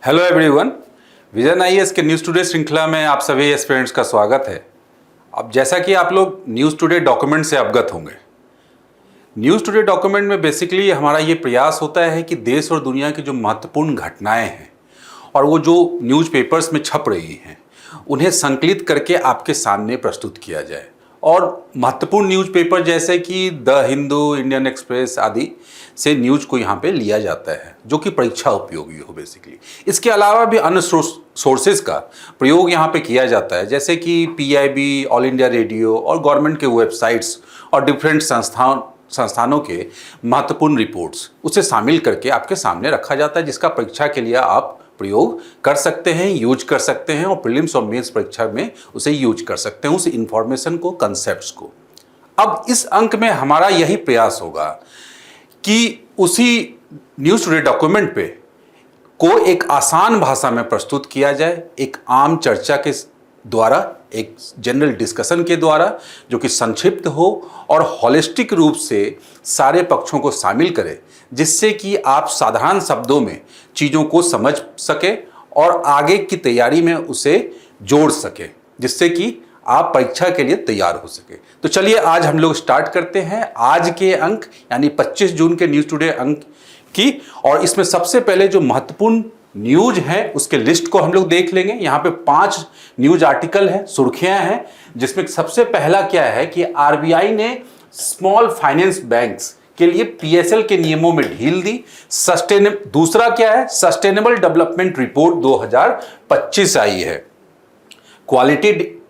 Hello everyone, vision IAS के news today श्रृंखला में आप सभी एस्पिरेंट्स का स्वागत है। अब जैसा कि आप लोग न्यूज़ टुडे डॉक्यूमेंट से अवगत होंगे, न्यूज़ टुडे डॉक्यूमेंट में बेसिकली हमारा ये प्रयास होता है कि देश और दुनिया की जो महत्वपूर्ण घटनाएं हैं और वो जो न्यूज़पेपर्स में छप रही हैं उन्हें संकलित करके आपके सामने प्रस्तुत किया जाए। और महत्वपूर्ण न्यूज़पेपर जैसे कि द हिंदू, इंडियन एक्सप्रेस आदि से न्यूज़ को यहाँ पे लिया जाता है जो कि परीक्षा उपयोगी हो बेसिकली। इसके अलावा भी अन्य सोर्सेज का प्रयोग यहाँ पे किया जाता है, जैसे कि पीआईबी, ऑल इंडिया रेडियो और गवर्नमेंट के वेबसाइट्स और डिफरेंट संस्थानों के महत्वपूर्ण रिपोर्ट्स उसे शामिल करके आपके सामने रखा जाता है, जिसका परीक्षा के लिए आप प्रयोग कर सकते हैं, यूज कर सकते हैं और प्रीलिम्स और मेंस परीक्षा में उसे यूज कर सकते हैं, उस इंफॉर्मेशन को, कंसेप्ट्स को। अब इस अंक में हमारा यही प्रयास होगा कि उसी न्यूज़ टुडे डॉक्यूमेंट पे को एक आसान भाषा में प्रस्तुत किया जाए, एक आम चर्चा के द्वारा, एक जनरल डिस्कशन के द्वारा, जो कि संक्षिप्त हो और हॉलिस्टिक रूप से सारे पक्षों को शामिल करे, जिससे कि आप साधारण शब्दों में चीज़ों को समझ सके और आगे की तैयारी में उसे जोड़ सके, जिससे कि आप परीक्षा के लिए तैयार हो सके। तो चलिए आज हम लोग स्टार्ट करते हैं आज के अंक यानी 25 जून के न्यूज़ टुडे अंक की। और इसमें सबसे पहले जो महत्वपूर्ण न्यूज है उसके लिस्ट को हम लोग देख लेंगे। यहाँ पे 5 न्यूज आर्टिकल है, सुर्खियां हैं, जिसमें सबसे पहला क्या है कि आरबीआई ने स्मॉल फाइनेंस बैंक्स के लिए पीएसएल के नियमों में ढील दी। दूसरा क्या है, सस्टेनेबल डेवलपमेंट रिपोर्ट 2025 आई है।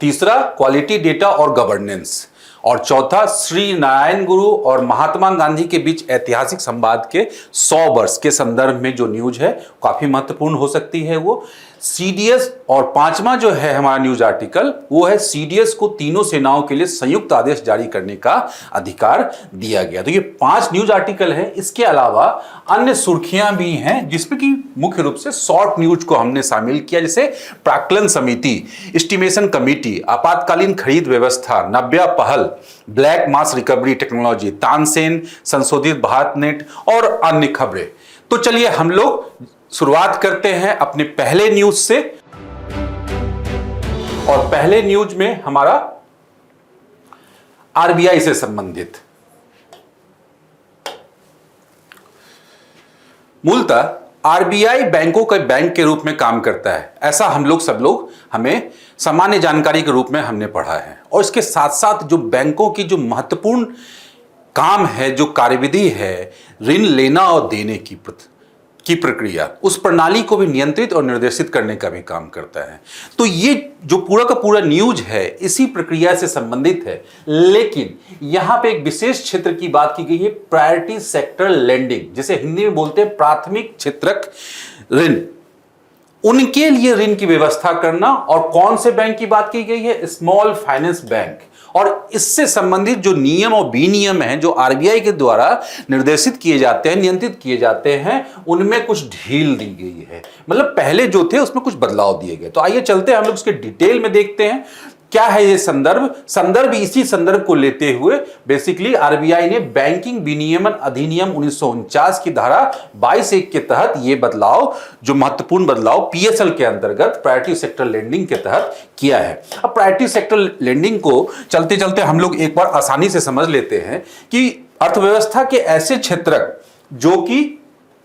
तीसरा क्वालिटी डेटा और गवर्नेंस, और चौथा श्री नारायण गुरु और महात्मा गांधी के बीच ऐतिहासिक संवाद के 100 वर्ष के संदर्भ में जो न्यूज है काफी महत्वपूर्ण हो सकती है वो। सीडीएस, और पांचवा जो है हमारा न्यूज आर्टिकल वो है सीडीएस को तीनों सेनाओं के लिए संयुक्त आदेश जारी करने का अधिकार दिया गया। तो ये 5 न्यूज आर्टिकल है। इसके अलावा अन्य सुर्खियां भी हैं जिसमें कि मुख्य रूप से शॉर्ट न्यूज को हमने शामिल किया, जैसे प्राक्कलन समिति, एस्टिमेशन कमेटी, आपातकालीन खरीद व्यवस्था, नव्या पहल, ब्लैक मास रिकवरी टेक्नोलॉजी, तानसेन, संशोधित भारत नेट और अन्य खबरें। तो चलिए हम लोग शुरुआत करते हैं अपने पहले न्यूज से। और पहले न्यूज में हमारा आरबीआई से संबंधित, मूलतः आरबीआई बैंकों के बैंक के रूप में काम करता है, ऐसा हम लोग सब लोग हमें सामान्य जानकारी के रूप में हमने पढ़ा है। और इसके साथ साथ जो बैंकों की जो महत्वपूर्ण काम है, जो कार्यविधि है, ऋण लेना और देने की प्रक्रिया, उस प्रणाली को भी नियंत्रित और निर्देशित करने का भी काम करता है। तो ये जो पूरा का पूरा न्यूज है इसी प्रक्रिया से संबंधित है। लेकिन यहां पे एक विशेष क्षेत्र की बात की गई है, प्रायोरिटी सेक्टर लेंडिंग, जिसे हिंदी में बोलते हैं प्राथमिक क्षेत्रक ऋण। उनके लिए ऋण की व्यवस्था करना, और कौन से बैंक की बात की गई है, स्मॉल फाइनेंस बैंक। और इससे संबंधित जो नियम और विनियम हैं जो आरबीआई के द्वारा निर्देशित किए जाते हैं, नियंत्रित किए जाते हैं, उनमें कुछ ढील दी गई है। मतलब पहले जो थे उसमें कुछ बदलाव दिए गए। तो आइए चलते हैं हम लोग उसके डिटेल में देखते हैं क्या है ये संदर्भ। इसी संदर्भ को लेते हुए बेसिकली आरबीआई ने बैंकिंग विनियमन अधिनियम 1949 की धारा 22(1) के तहत ये बदलाव, जो महत्वपूर्ण बदलाव पीएसएल के अंतर्गत प्रायोरिटी सेक्टर लेंडिंग के तहत किया है। अब प्रायोरिटी सेक्टर लेंडिंग को चलते चलते हम लोग एक बार आसानी से समझ लेते हैं कि अर्थव्यवस्था के ऐसे क्षेत्रक जो कि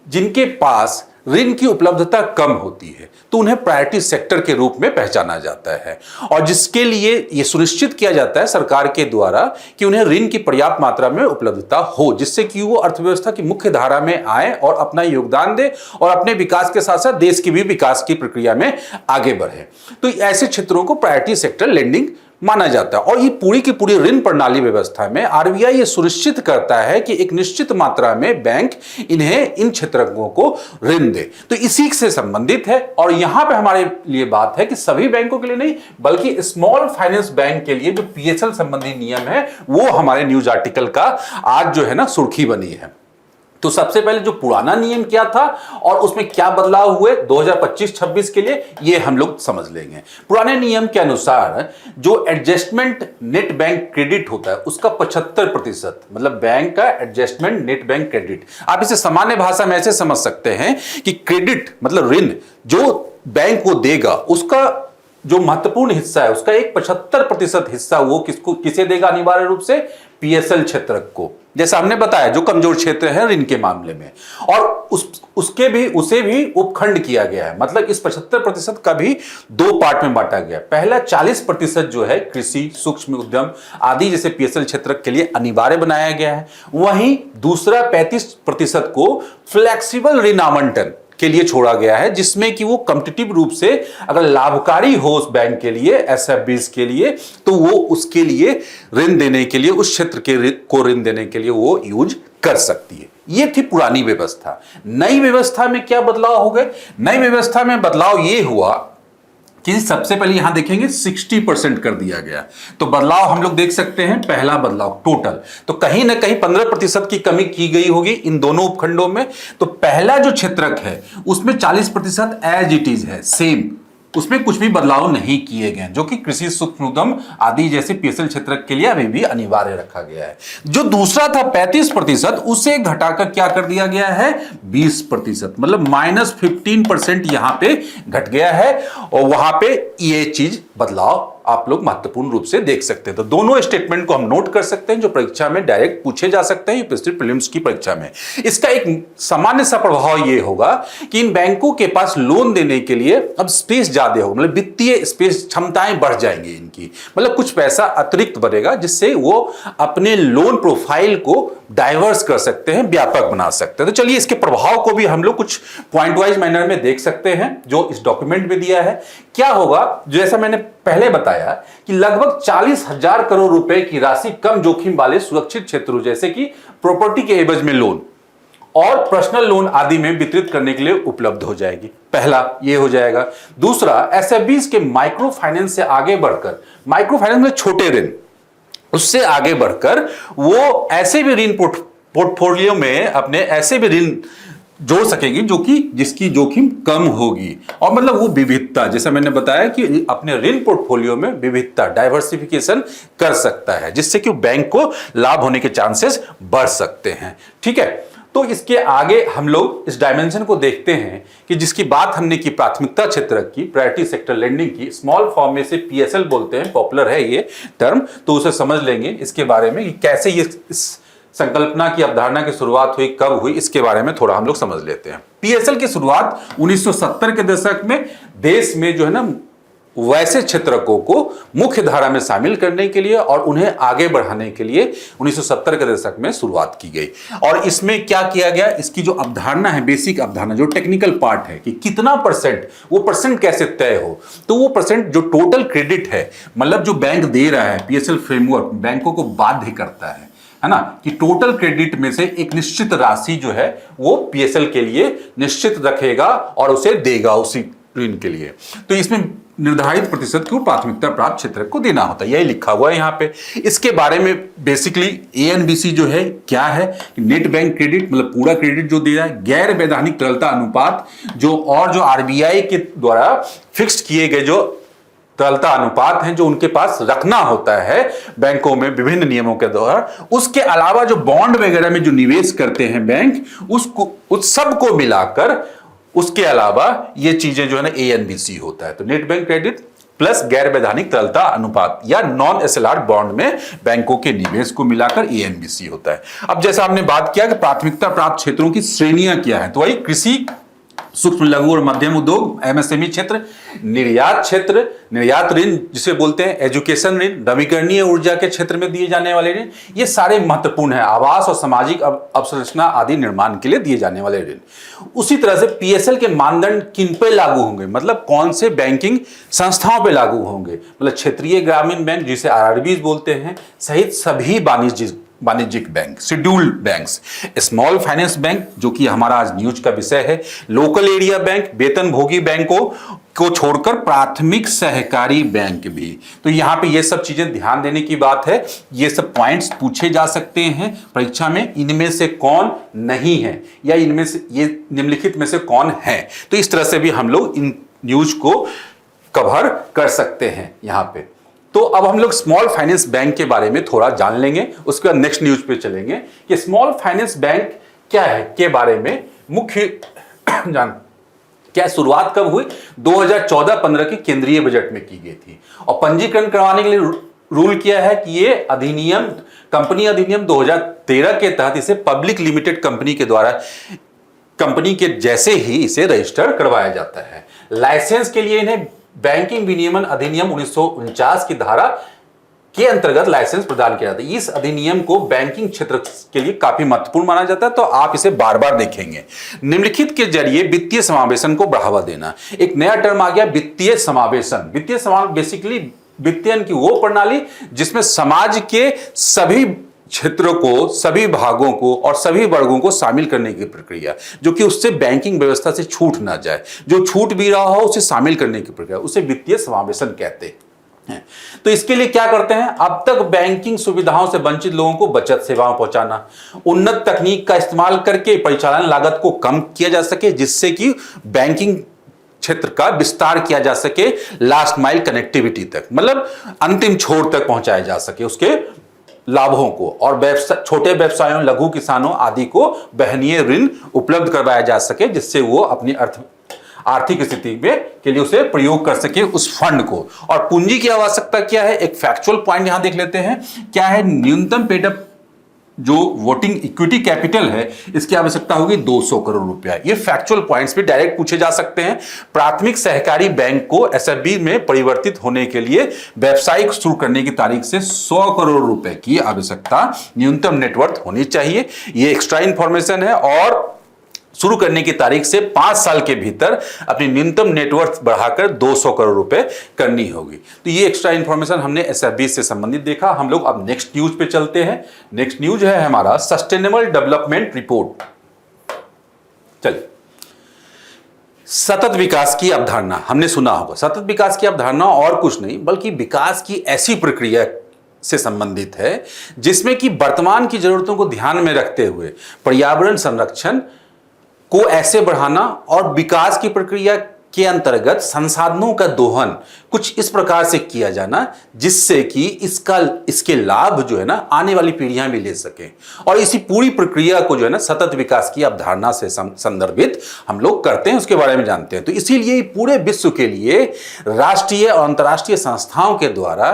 जिनके पास ऋण की उपलब्धता कम होती है तो उन्हें प्रायोरिटी सेक्टर के रूप में पहचाना जाता है, और जिसके लिए यह सुनिश्चित किया जाता है सरकार के द्वारा कि उन्हें ऋण की पर्याप्त मात्रा में उपलब्धता हो, जिससे कि वो अर्थव्यवस्था की मुख्य धारा में आए और अपना योगदान दे और अपने विकास के साथ साथ देश की भी विकास की प्रक्रिया में आगे बढ़े। तो ऐसे क्षेत्रों को प्रायोरिटी सेक्टर लेंडिंग माना जाता है। और ये पूरी की पूरी ऋण प्रणाली व्यवस्था में आरबीआई ये सुनिश्चित करता है कि एक निश्चित मात्रा में बैंक इन्हें, इन क्षेत्रकों को ऋण दे। तो इसी से संबंधित है। और यहां पे हमारे लिए बात है कि सभी बैंकों के लिए नहीं बल्कि स्मॉल फाइनेंस बैंक के लिए जो पीएसएल संबंधी नियम है वो हमारे न्यूज आर्टिकल का आज जो है ना सुर्खी बनी है। तो सबसे पहले जो पुराना नियम क्या था और उसमें क्या बदलाव हुए 2025-26 के लिए, ये हम लोग समझ लेंगे। पुराने नियम के अनुसार जो एडजस्टमेंट नेट बैंक क्रेडिट होता है उसका 75%, मतलब बैंक का एडजस्टमेंट नेट बैंक क्रेडिट, आप इसे सामान्य भाषा में ऐसे समझ सकते हैं कि क्रेडिट मतलब ऋण जो बैंक को देगा उसका जो महत्वपूर्ण हिस्सा है उसका एक 75% हिस्सा वो किसे देगा, अनिवार्य रूप से पीएसएल क्षेत्र को, जैसा हमने बताया जो कमजोर क्षेत्र है ऋण के मामले में। और उसे भी उपखंड किया गया है, मतलब इस 75% का भी दो पार्ट में बांटा गया। पहला 40% जो है कृषि, सूक्ष्म उद्यम आदि जैसे पीएसएल क्षेत्र के लिए अनिवार्य बनाया गया है, वहीं दूसरा 35% को फ्लेक्सिबल ऋण आवंटन के लिए छोड़ा गया है, जिसमें कि वो कॉम्पिटिटिव रूप से अगर लाभकारी हो उस बैंक के लिए, एसएफबीज के लिए, तो वो उसके लिए ऋण देने के लिए, उस क्षेत्र के को ऋण देने के लिए वो यूज कर सकती है। ये थी पुरानी व्यवस्था। नई व्यवस्था में क्या बदलाव हो गए? नई व्यवस्था में बदलाव ये हुआ कि सबसे पहले यहां देखेंगे 60% कर दिया गया। तो बदलाव हम लोग देख सकते हैं, पहला बदलाव टोटल तो कहीं ना कहीं 15% की कमी की गई होगी इन दोनों उपखंडों में। तो पहला जो क्षेत्रक है उसमें 40% एज इट इज है, सेम, उसमें कुछ भी बदलाव नहीं किए गए, जो कि कृषि, सूक्ष्म उद्यम आदि जैसे पीएसएल क्षेत्र के लिए अभी भी अनिवार्य रखा गया है। जो दूसरा था 35%, उसे घटाकर क्या कर दिया गया है 20%, मतलब -15% यहां पे घट गया है। और वहां पे ये चीज बदलाव आप लोग महत्वपूर्ण रूप से देख सकते हैं। तो दोनों स्टेटमेंट को हम नोट कर सकते हैं जो परीक्षा में डायरेक्ट पूछे जा सकते हैं, यूपीएससी प्रीलिम्स की परीक्षा में। इसका एक सामान्य सा प्रभाव ये होगा कि इन बैंकों के पास लोन देने के लिए अब स्पेस ज्यादा होगा, मतलब वित्तीय स्पेस, क्षमताएं बढ़ जाएंगी इनकी, मतलब कुछ पैसा अतिरिक्त बढ़ेगा, जिससे वो अपने लोन प्रोफाइल को डाइवर्स कर सकते हैं, व्यापक बना सकते हैं। तो चलिए इसके प्रभाव को भी हम लोग कुछ पॉइंट वाइज मैनर में देख सकते हैं जो इस डॉक्यूमेंट में दिया है। क्या होगा, जैसा मैंने पहले बताया कि लगभग 40,000 करोड़ रुपए की राशि कम जोखिम वाले सुरक्षित क्षेत्रों जैसे कि प्रॉपर्टी के एवज में लोन और पर्सनल लोन आदि में वितरित करने के लिए उपलब्ध हो जाएगी। पहला ये हो जाएगा। दूसरा, एसएफबीज के माइक्रो फाइनेंस से आगे बढ़कर, माइक्रो फाइनेंस में छोटे ऋण, उससे आगे बढ़कर वो ऐसे भी ऋण पोर्टफोलियो में अपने ऐसे भी ऋण जोड़ सकेंगी जो कि जिसकी जोखिम कम होगी, और मतलब वो विविधता, जैसा मैंने बताया कि अपने ऋण पोर्टफोलियो में विविधता, डाइवर्सिफिकेशन कर सकता है, जिससे कि बैंक को लाभ होने के चांसेस बढ़ सकते हैं। ठीक है, तो इसके आगे हम लोग इस डायमेंशन को देखते हैं कि जिसकी बात हमने की प्राथमिकता क्षेत्र की, प्रायोरिटी सेक्टर लेंडिंग की, स्मॉल फॉर्म में से पीएसएल बोलते हैं, पॉपुलर है ये टर्म, तो उसे समझ लेंगे इसके बारे में कि कैसे ये इस संकल्पना की अवधारणा की शुरुआत हुई, कब हुई, इसके बारे में थोड़ा हम लोग समझ लेते हैं। पीएसएल की शुरुआत 1970 के दशक में देश में जो है ना वैसे क्षेत्रकों को मुख्य धारा में शामिल करने के लिए और उन्हें आगे बढ़ाने के लिए 1970 के दशक में शुरुआत की गई। और इसमें क्या किया गया, इसकी जो अवधारणा है, बेसिक अवधारणा, जो टेक्निकल पार्ट है कि कितना परसेंट, वो परसेंट कैसे तय हो, तो वो परसेंट जो टोटल क्रेडिट है, मतलब जो बैंक दे रहा है, पीएसएल फ्रेमवर्क बैंकों को बाध्य करता है ना, कि टोटल क्रेडिट में से एक निश्चित राशि जो है वो पीएसएल के लिए निश्चित रखेगा और उसे देगा उसी ऋण के लिए। तो इसमें निर्धारित प्रतिशत को प्राथमिकता प्राप्त क्षेत्र को देना होता है, यही लिखा हुआ है यहाँ पे। इसके बारे में बेसिकली एएनबीसी जो है क्या है, नेट बैंक क्रेडिट मतलब पूरा क्रेडिट जो दे रहा है, गैर वैधानिक तरलता अनुपात जो आरबीआई के द्वारा फिक्स्ड किए गए जो तरलता अनुपात हैं जो उनके पास रखना होता है बैंकों में विभिन्न नियमों के द्वारा, उसके अलावा जो बॉन्ड वगैरह में जो निवेश करते हैं बैंक, उसको उस सब को मिलाकर उसके अलावा ये चीजें जो है ना एएनबीसी होता है। तो नेट बैंक क्रेडिट प्लस गैर वैधानिक तरलता अनुपात या नॉन एसएलआर बॉन्ड में बैंकों के निवेश को मिलाकर एएनबीसी होता है। अब जैसा हमने बात किया कि प्राथमिकता प्राप्त क्षेत्रों की श्रेणियां क्या है, तो वही कृषि, सूक्ष्म लघु और मध्यम उद्योग, एमएसएमई क्षेत्र, निर्यात क्षेत्र, निर्यात ऋण जिसे बोलते हैं, एजुकेशन ऋण, नवीकरणीय ऊर्जा के क्षेत्र में दिए जाने वाले ऋण, ये सारे महत्वपूर्ण हैं। आवास और सामाजिक अवसंरचना आदि निर्माण के लिए दिए जाने वाले ऋण। उसी तरह से पीएसएल के मानदंड किन पे लागू होंगे, मतलब कौन से बैंकिंग संस्थाओं पे लागू होंगे, मतलब क्षेत्रीय ग्रामीण बैंक जिसे आरआरबीज बोलते हैं, सहित सभी वाणिज्यिक वाणिज्यिक bank, scheduled banks, small finance bank जो कि हमारा आज न्यूज का विषय है, लोकल एरिया बैंक, वेतनभोगी बैंकों को छोड़कर प्राथमिक सहकारी बैंक भी। तो यहां पे ये सब चीजें ध्यान देने की बात है, ये सब पॉइंट्स पूछे जा सकते हैं परीक्षा में, इनमें से कौन नहीं है या इनमें से ये निम्नलिखित में से कौन है। तो इस तरह से भी हम लोग इन न्यूज को कवर कर सकते हैं यहां पे। तो अब हम लोग स्मॉल फाइनेंस बैंक के बारे में थोड़ा जान लेंगे, उसके बाद नेक्स्ट न्यूज पे चलेंगे कि स्मॉल फाइनेंस बैंक क्या है के बारे में मुख्य जान क्या शुरुआत कब हुई, 2014-15 के केंद्रीय बजट में की गई थी और पंजीकरण करवाने के लिए रूल किया है कि ये अधिनियम, कंपनी अधिनियम 2013 के तहत इसे पब्लिक लिमिटेड कंपनी के द्वारा, कंपनी के जैसे ही इसे रजिस्टर करवाया जाता है। लाइसेंस के लिए इन्हें बैंकिंग विनियमन अधिनियम 1949 की धारा के अंतर्गत लाइसेंस प्रदान किया जाता है। इस अधिनियम को बैंकिंग क्षेत्र के लिए काफी महत्वपूर्ण माना जाता है, तो आप इसे बार बार देखेंगे। निम्नलिखित के जरिए वित्तीय समावेशन को बढ़ावा देना, एक नया टर्म आ गया वित्तीय समावेशन। वित्तीय समावेशन बेसिकली वित्तीयन की वो प्रणाली जिसमें समाज के सभी क्षेत्रों को, सभी भागों को और सभी वर्गों को शामिल करने की प्रक्रिया, जो कि उससे बैंकिंग व्यवस्था से छूट ना जाए, जो छूट भी रहा हो उसे शामिल करने की प्रक्रिया, उसे वित्तीय समावेशन कहते हैं। तो इसके लिए क्या करते हैं, अब तक बैंकिंग सुविधाओं से वंचित लोगों को बचत सेवाएं पहुंचाना, उन्नत तकनीक का इस्तेमाल करके परिचालन लागत को कम किया जा सके, जिससे कि बैंकिंग क्षेत्र का विस्तार किया जा सके लास्ट माइल कनेक्टिविटी तक, मतलब अंतिम छोर तक पहुंचाया जा सके उसके लाभों को, और छोटे व्यवसायों, लघु किसानों आदि को वहनीय ऋण उपलब्ध करवाया जा सके, जिससे वो अपनी आर्थिक स्थिति में के लिए उसे प्रयोग कर सके उस फंड को। और पूंजी की आवश्यकता क्या है, एक फैक्चुअल पॉइंट यहां देख लेते हैं, क्या है न्यूनतम पेडअप जो वोटिंग इक्विटी कैपिटल है, इसकी आवश्यकता होगी 200 करोड़ रुपया। ये फैक्चुअल पॉइंट्स भी डायरेक्ट पूछे जा सकते हैं। प्राथमिक सहकारी बैंक को एसएफबी में परिवर्तित होने के लिए व्यवसाय शुरू करने की तारीख से 100 करोड़ रुपए की आवश्यकता न्यूनतम नेटवर्थ होनी चाहिए। ये एक्स्ट्रा इंफॉर्मेशन है, और शुरू करने की तारीख से 5 साल के भीतर अपनी न्यूनतम नेटवर्थ बढ़ाकर 200 करोड़ रुपए करनी होगी। तो ये एक्स्ट्रा इंफॉर्मेशन हमने एसएफबी से संबंधित देखा। हम लोग अब नेक्स्ट न्यूज पे चलते हैं। नेक्स्ट न्यूज है हमारा सस्टेनेबल डेवलपमेंट रिपोर्ट। चलिए, सतत विकास की अवधारणा हमने सुना होगा। सतत विकास की अवधारणा और कुछ नहीं बल्कि विकास की ऐसी प्रक्रिया से संबंधित है जिसमें कि वर्तमान की जरूरतों को ध्यान में रखते हुए पर्यावरण संरक्षण को ऐसे बढ़ाना और विकास की प्रक्रिया के अंतर्गत संसाधनों का दोहन कुछ इस प्रकार से किया जाना जिससे कि इसके लाभ जो है ना आने वाली पीढ़ियां भी ले सकें, और इसी पूरी प्रक्रिया को जो है ना सतत विकास की अवधारणा से संदर्भित हम लोग करते हैं, उसके बारे में जानते हैं। तो इसीलिए पूरे विश्व के लिए राष्ट्रीय और अंतर्राष्ट्रीय संस्थाओं के द्वारा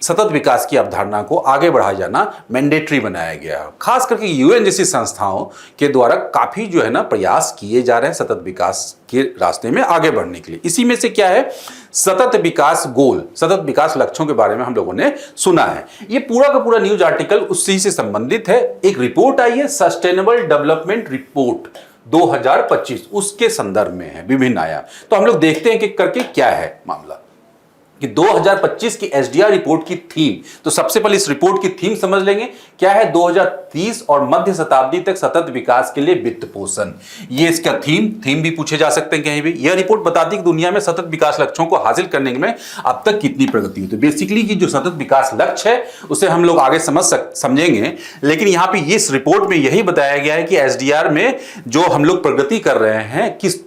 सतत विकास की अवधारणा को आगे बढ़ाया जाना मैंडेटरी बनाया गया है। खास करके यूएन जैसी संस्थाओं के द्वारा काफी जो है ना प्रयास किए जा रहे हैं सतत विकास के रास्ते में आगे बढ़ने के लिए। इसी में से क्या है, सतत विकास गोल, सतत विकास लक्ष्यों के बारे में हम लोगों ने सुना है। ये पूरा का पूरा न्यूज आर्टिकल उसी से संबंधित है। एक रिपोर्ट आई है सस्टेनेबल डेवलपमेंट रिपोर्ट 2025, उसके संदर्भ में है, विभिन्न आया। तो हम लोग देखते हैं कि करके क्या है मामला कि 2025 की एसडीआर रिपोर्ट की थीम। तो सबसे पहले इस रिपोर्ट की थीम समझ लेंगे क्या है, 2030 और मध्य शताब्दी तक सतत विकास के लिए वित्त पोषण। ये इसका थीम भी पूछे जा सकते हैं कहीं भी। यह रिपोर्ट बताती है कि दुनिया में सतत विकास लक्ष्यों को हासिल करने में अब तक कितनी प्रगति हुई। तो बेसिकली की जो सतत विकास लक्ष्य है उसे हम लोग आगे समझेंगे, लेकिन यहाँ पे इस रिपोर्ट में यही बताया गया है कि एसडीआर में जो हम लोग प्रगति कर रहे हैं किस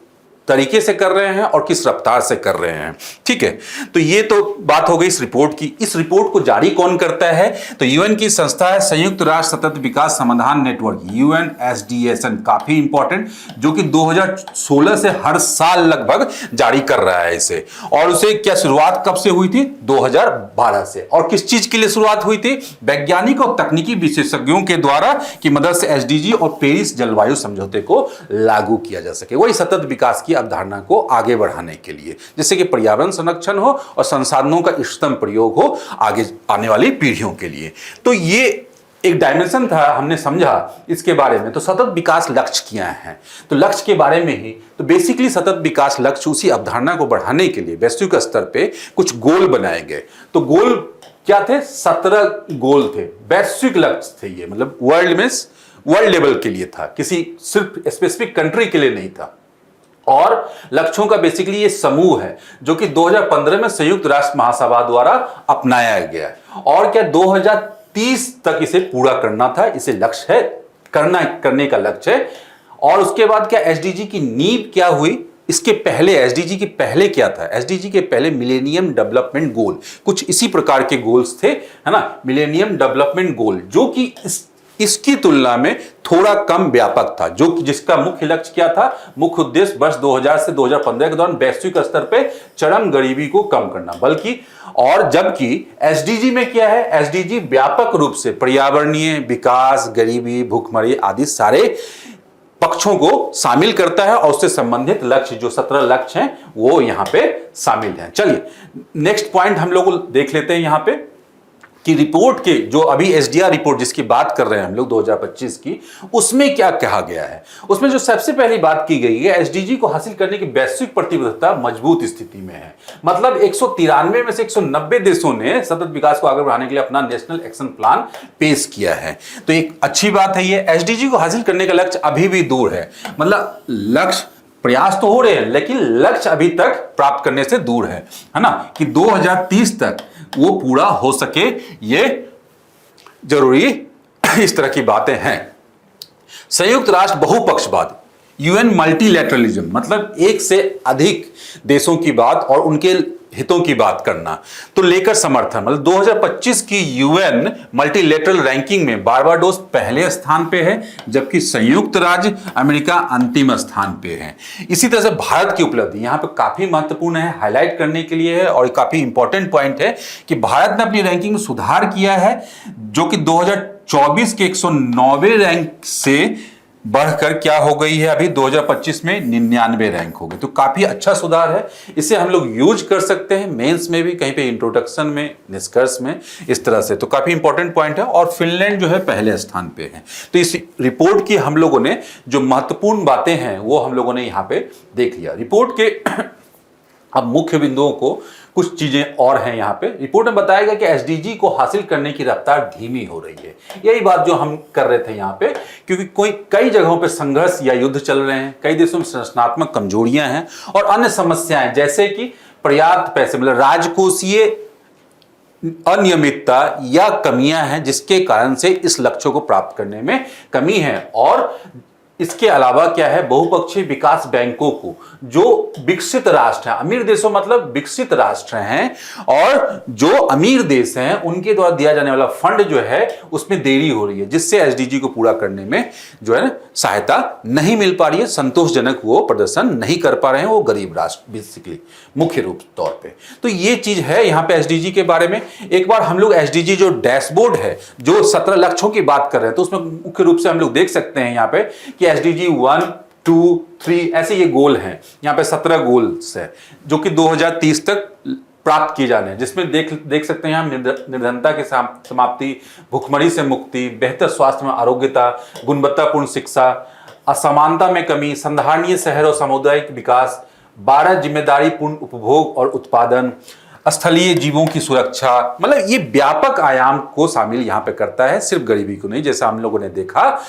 तरीके से कर रहे हैं और किस रफ्तार से कर रहे हैं। ठीक है, तो ये तो बात हो गई इस रिपोर्ट की। इस रिपोर्ट को जारी कौन करता है, तो यूएन की संस्था है संयुक्त राष्ट्र सतत विकास समाधान नेटवर्क, यूएनएसडीएसएन, काफी इंपॉर्टेंट, जो कि 2016 से हर साल लगभग जारी कर रहा है इसे। और उसे क्या शुरुआत कब से हुई थी, 2012 से। और किस चीज के लिए शुरुआत हुई थी, वैज्ञानिक और तकनीकी विशेषज्ञों के द्वारा की मदद से एसडीजी और पेरिस जलवायु समझौते को लागू किया जा सके। वही सतत विकास की अवधारणा को आगे बढ़ाने के लिए, जिससे कि पर्यावरण संरक्षण हो और संसाधनों का इष्टतम प्रयोग हो आगे आने वाली पीढ़ियों के लिए। तो ये एक डायमेंशन था, हमने समझा इसके बारे में। तो सतत विकास लक्ष्य क्या हैं, तो लक्ष्य के बारे में ही, तो बेसिकली सतत विकास लक्ष्य उसी अवधारणा को बढ़ाने के लिए वैश्विक स्तर पे कुछ गोल बनाए गए। तो गोल क्या थे, 17 गोल थे, वैश्विक लक्ष्य थे ये, मतलब वर्ल्ड लेवल के लिए था, किसी सिर्फ स्पेसिफिक कंट्री के लिए नहीं था। और लक्ष्यों का बेसिकली ये समूह है जो कि 2015 में संयुक्त राष्ट्र महासभा द्वारा अपनाया गया है। और क्या 2030 तक इसे पूरा करना था, इसे लक्ष्य है, करने का लक्ष्य है। और उसके बाद क्या एसडीजी की नींव क्या हुई, इसके पहले एसडीजी के पहले क्या था, एसडीजी के पहले मिलेनियम डेवलपमेंट गोल, कुछ इसी प्रकार के गोल्स थे, है ना, मिलेनियम डेवलपमेंट गोल, जो कि इसकी तुलना में थोड़ा कम व्यापक था, जो कि जिसका मुख्य लक्ष्य क्या था, मुख्य उद्देश्य वर्ष 2000 से 2015 के दौरान वैश्विक स्तर पे चरम गरीबी को कम करना, बल्कि और जबकि एसडीजी में क्या है, एसडीजी व्यापक रूप से पर्यावरणीय विकास, गरीबी, भूखमरी आदि सारे पक्षों को शामिल करता है और उससे संबंधित लक्ष्य जो 17 लक्ष्य हैं वो यहां पे शामिल हैं। चलिए नेक्स्ट पॉइंट हम लोग देख लेते हैं यहां पे कि रिपोर्ट के जो अभी एसडीआर रिपोर्ट जिसकी बात कर रहे हैं हम लोग 2025 की, उसमें क्या कहा गया है। उसमें जो सबसे पहली बात की गई है, एसडीजी को हासिल करने की वैश्विक प्रतिबद्धता मजबूत स्थिति में है। मतलब 193 में से 190 देशों ने सतत विकास को आगे बढ़ाने के लिए अपना नेशनल एक्शन प्लान पेश किया है। तो एक अच्छी बात है ये, एसडीजी को हासिल करने का लक्ष्य अभी भी दूर है, मतलब लक्ष्य प्रयास तो हो रहे हैं लेकिन लक्ष्य अभी तक प्राप्त करने से दूर है ना, कि 2030 तक वो पूरा हो सके, ये जरूरी इस तरह की बातें हैं। संयुक्त राष्ट्र बहुपक्षवाद, यूएन मल्टीलैटरलिज्म, मतलब एक से अधिक देशों की बात और उनके हितों की बात करना, तो लेकर समर्थन, मतलब 2025 की यूएन मल्टीलेटरल रैंकिंग में बारबाडोस पहले स्थान पे है, जबकि संयुक्त राज्य अमेरिका अंतिम स्थान पे है। इसी तरह से भारत की उपलब्धि यहां पे काफी महत्वपूर्ण है, हाईलाइट करने के लिए है और काफी इंपॉर्टेंट पॉइंट है कि भारत ने अपनी रैंकिंग में सुधार किया है, जो कि 2024 के 109वें रैंक से बढ़कर क्या हो गई है, अभी 2025 में 99 रैंक हो गई। तो काफी अच्छा सुधार है, इसे हम लोग यूज कर सकते हैं मेंस में भी, कहीं पे इंट्रोडक्शन में, निष्कर्ष में, इस तरह से। तो काफी इंपॉर्टेंट पॉइंट है। और फिनलैंड जो है पहले स्थान पे है। तो इस रिपोर्ट की हम लोगों ने जो महत्वपूर्ण बातें हैं वो हम लोगों ने यहाँ पे देख लिया। रिपोर्ट के अब मुख्य बिंदुओं को कुछ चीजें और हैं यहाँ पे। रिपोर्ट में बताया गया कि एसडीजी को हासिल करने की रफ्तार धीमी हो रही है। यही बात जो हम कर रहे थे यहाँ पे, क्योंकि कई जगहों पे संघर्ष या युद्ध चल रहे हैं, कई देशों में संरचनात्मक कमजोरियां हैं और अन्य समस्याएं, जैसे कि पर्याप्त पैसे, मतलब राजकोषीय अनियमितता या कमियां हैं, जिसके कारण से इस लक्ष्य को प्राप्त करने में कमी है। और इसके अलावा क्या है, बहुपक्षीय विकास बैंकों को, जो विकसित राष्ट्र हैं, अमीर देशों मतलब विकसित राष्ट्र हैं, और जो अमीर देश हैं उनके द्वारा दिया जाने वाला फंड जो है उसमें देरी हो रही है, जिससे एसडीजी को पूरा करने में जो है सहायता नहीं मिल पा रही है, संतोषजनक वो प्रदर्शन नहीं कर पा रहे हैं वो गरीब राष्ट्र बेसिकली मुख्य रूप तौर पे। तो ये चीज है यहाँ पे एसडीजी के बारे में। एक बार हम लोग एसडीजी जो डैशबोर्ड है, जो 17 लक्ष्यों की बात कर रहे हैं, तो उसमें मुख्य रूप से हम लोग देख सकते हैं यहाँ पे कि एसडीजी 1, 2, 3 ऐसे ये गोल हैं। यहाँ पे 17 गोल्स है जो कि 2030 तक प्राप्त किए जाने हैं, जिसमें देख सकते हैं हम निर्धनता की समाप्ति, भूखमरी से मुक्ति, बेहतर स्वास्थ्य में आरोग्यता, गुणवत्तापूर्ण शिक्षा, असमानता में कमी, संधारणीय शहर और सामुदायिक विकास, 12 जिम्मेदारीपूर्ण उपभोग और उत्पादन, स्थलीय जीवों की सुरक्षा। मतलब ये व्यापक आयाम को शामिल यहाँ पे करता है, सिर्फ गरीबी को नहीं, जैसा हम लोगों ने देखा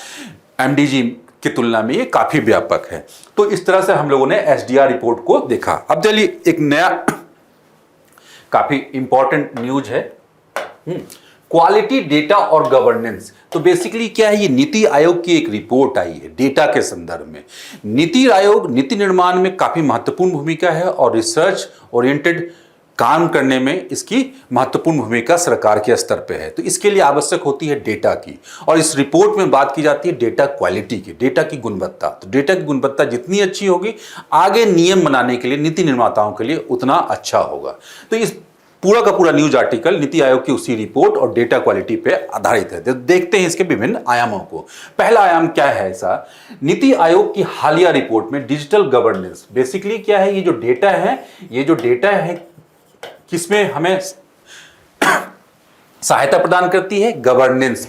एमडीजी की तुलना में ये काफी व्यापक है। तो इस तरह से हम लोगों ने एसडीआर रिपोर्ट को देखा। अब चलिए एक नया काफी इंपॉर्टेंट न्यूज है, क्वालिटी डेटा और गवर्नेंस। तो बेसिकली क्या है, ये नीति आयोग की एक रिपोर्ट आई है डेटा के संदर्भ में। नीति आयोग नीति निर्माण में काफी महत्वपूर्ण भूमिका है और रिसर्च ओरिएंटेड काम करने में इसकी महत्वपूर्ण भूमिका सरकार के स्तर पे है। तो इसके लिए आवश्यक होती है डेटा की, और इस रिपोर्ट में बात की जाती है डेटा क्वालिटी की, डेटा की गुणवत्ता। तो डेटा की गुणवत्ता जितनी अच्छी होगी, आगे नियम बनाने के लिए नीति निर्माताओं के लिए उतना अच्छा होगा। तो इस पूरा का पूरा न्यूज आर्टिकल नीति आयोग की उसी रिपोर्ट और डेटा क्वालिटी पे आधारित है। देखते हैं इसके विभिन्न आयामों को। पहला आयाम क्या है ऐसा, नीति आयोग की हालिया रिपोर्ट में डिजिटल गवर्नेंस। बेसिकली क्या है, ये जो डेटा है किसमें हमें सहायता प्रदान करती है, गवर्नेंस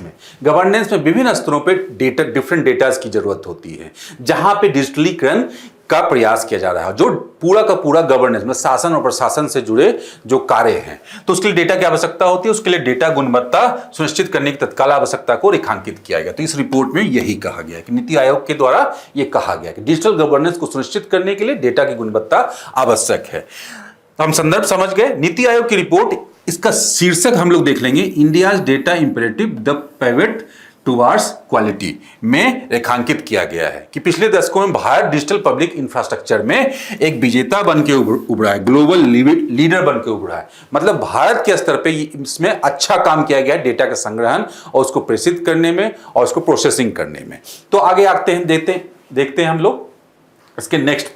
में विभिन्न स्तरों पे डेटा, डिफरेंट डेटास की जरूरत होती है, जहां पे डिजिटलीकरण का प्रयास किया जा रहा है, जो पूरा का पूरा गवर्नेंस में शासन और प्रशासन से जुड़े जो कार्य हैं। तो उसके लिए डेटा की आवश्यकता होती है, उसके लिए डेटा गुणवत्ता सुनिश्चित करने की तत्काल आवश्यकता को रेखांकित किया गया। तो इस रिपोर्ट में यही कहा गया है कि नीति आयोग के द्वारा यह कहा गया कि डिजिटल गवर्नेंस को सुनिश्चित करने के लिए डेटा की गुणवत्ता आवश्यक है। हम संदर्भ समझ गए। नीति आयोग की रिपोर्ट, इसका शीर्षक हम लोग देख लेंगे, India's data imperative the pivot towards quality में रेखांकित किया गया है कि पिछले दशकों में भारत डिजिटल पब्लिक इंफ्रास्ट्रक्चर में एक विजेता बन के उभरा है, ग्लोबल लीडर बन के उभरा है। मतलब भारत के स्तर पे इसमें अच्छा काम किया गया है डेटा के संग्रहण और उसको प्रेषित करने में और उसको प्रोसेसिंग करने में। तो आगे आते हैं, देखते हैं हम लोग इसके नेक्स्ट।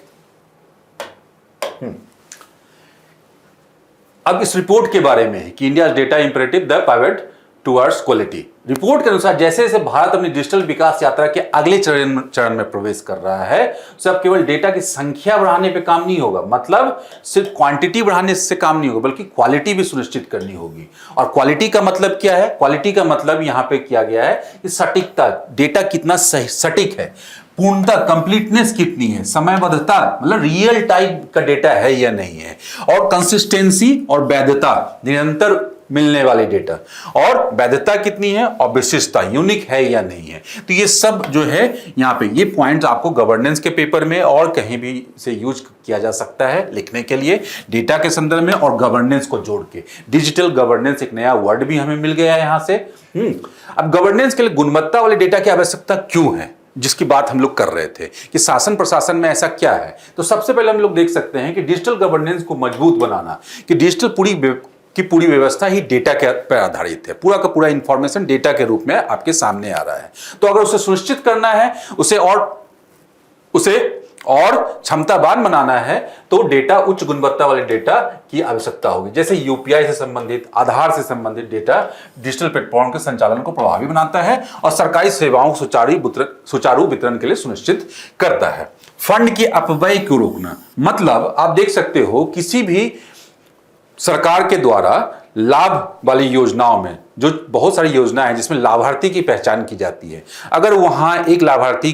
अब इस रिपोर्ट के बारे में कि India data imperative the pivot towards quality. Report के अनुसार जैसे जैसे भारत अपनी डिजिटल विकास यात्रा के अगले चरण में प्रवेश कर रहा है, उसे अब केवल डेटा की संख्या बढ़ाने पे काम नहीं होगा, मतलब सिर्फ क्वांटिटी बढ़ाने से काम नहीं होगा, बल्कि क्वालिटी भी सुनिश्चित करनी होगी। और क्वालिटी का मतलब क्या है? क्वालिटी का मतलब यहां पे किया गया है कि सटीकता, डेटा कितना सटीक है, पूर्णता, कंप्लीटनेस कितनी है, समयबद्धता, मतलब रियल टाइम का डेटा है या नहीं है, और कंसिस्टेंसी और वैधता, निरंतर मिलने वाले डेटा, और वैधता कितनी है, और विशिष्टता, यूनिक है या नहीं है। तो ये सब जो है यहाँ पे ये पॉइंट्स आपको गवर्नेंस के पेपर में और कहीं भी से यूज किया जा सकता है लिखने के लिए, डेटा के संदर्भ में और गवर्नेंस को जोड़ के। डिजिटल गवर्नेंस एक नया वर्ड भी हमें मिल गया है यहाँ से। अब गवर्नेंस के लिए गुणवत्ता वाले डेटा की आवश्यकता क्यों है, जिसकी बात हम लोग कर रहे थे कि शासन प्रशासन में ऐसा क्या है। तो सबसे पहले हम लोग देख सकते हैं कि डिजिटल गवर्नेंस को मजबूत बनाना, कि डिजिटल पूरी व्यवस्था ही डेटा के पर आधारित है, पूरा का पूरा इंफॉर्मेशन डेटा के रूप में आपके सामने आ रहा है। तो अगर उसे सुनिश्चित करना है, उसे और क्षमतावान बनाना है, तो डेटा, उच्च गुणवत्ता वाले डेटा की आवश्यकता होगी। जैसे यूपीआई से संबंधित, आधार से संबंधित डेटा डिजिटल प्लेटफॉर्म के संचालन को प्रभावी बनाता है और सरकारी सेवाओं को सुचारू वितरण के लिए सुनिश्चित करता है। फंड की अपव्यय को रोकना, मतलब आप देख सकते हो किसी भी सरकार के द्वारा लाभ वाली योजनाओं में, जो बहुत सारी योजनाएं हैं जिसमें लाभार्थी की पहचान की जाती है, अगर वहां एक लाभार्थी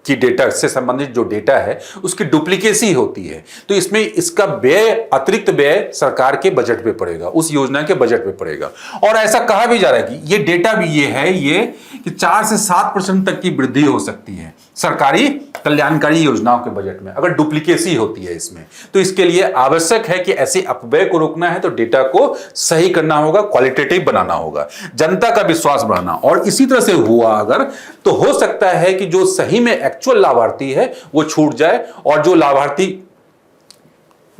की डेटा से संबंधित जो डेटा है उसकी डुप्लीकेसी होती है, तो इसमें इसका व्यय, अतिरिक्त व्यय सरकार के बजट पे पड़ेगा, उस योजना के बजट पे पड़ेगा। और ऐसा कहा भी जा रहा है कि ये डेटा भी ये कि 4 से 7% तक की वृद्धि हो सकती है सरकारी कल्याणकारी योजनाओं के बजट में, अगर डुप्लीकेसी होती है इसमें। तो इसके लिए आवश्यक है कि ऐसे अपव्यय को रोकना है तो डेटा को सही करना होगा, क्वालिटेटिव बनाना होगा, जनता का विश्वास बढ़ाना। और इसी तरह से हुआ अगर, तो हो सकता है कि जो सही में एक्चुअल लाभार्थी है वो छूट जाए, और जो लाभार्थी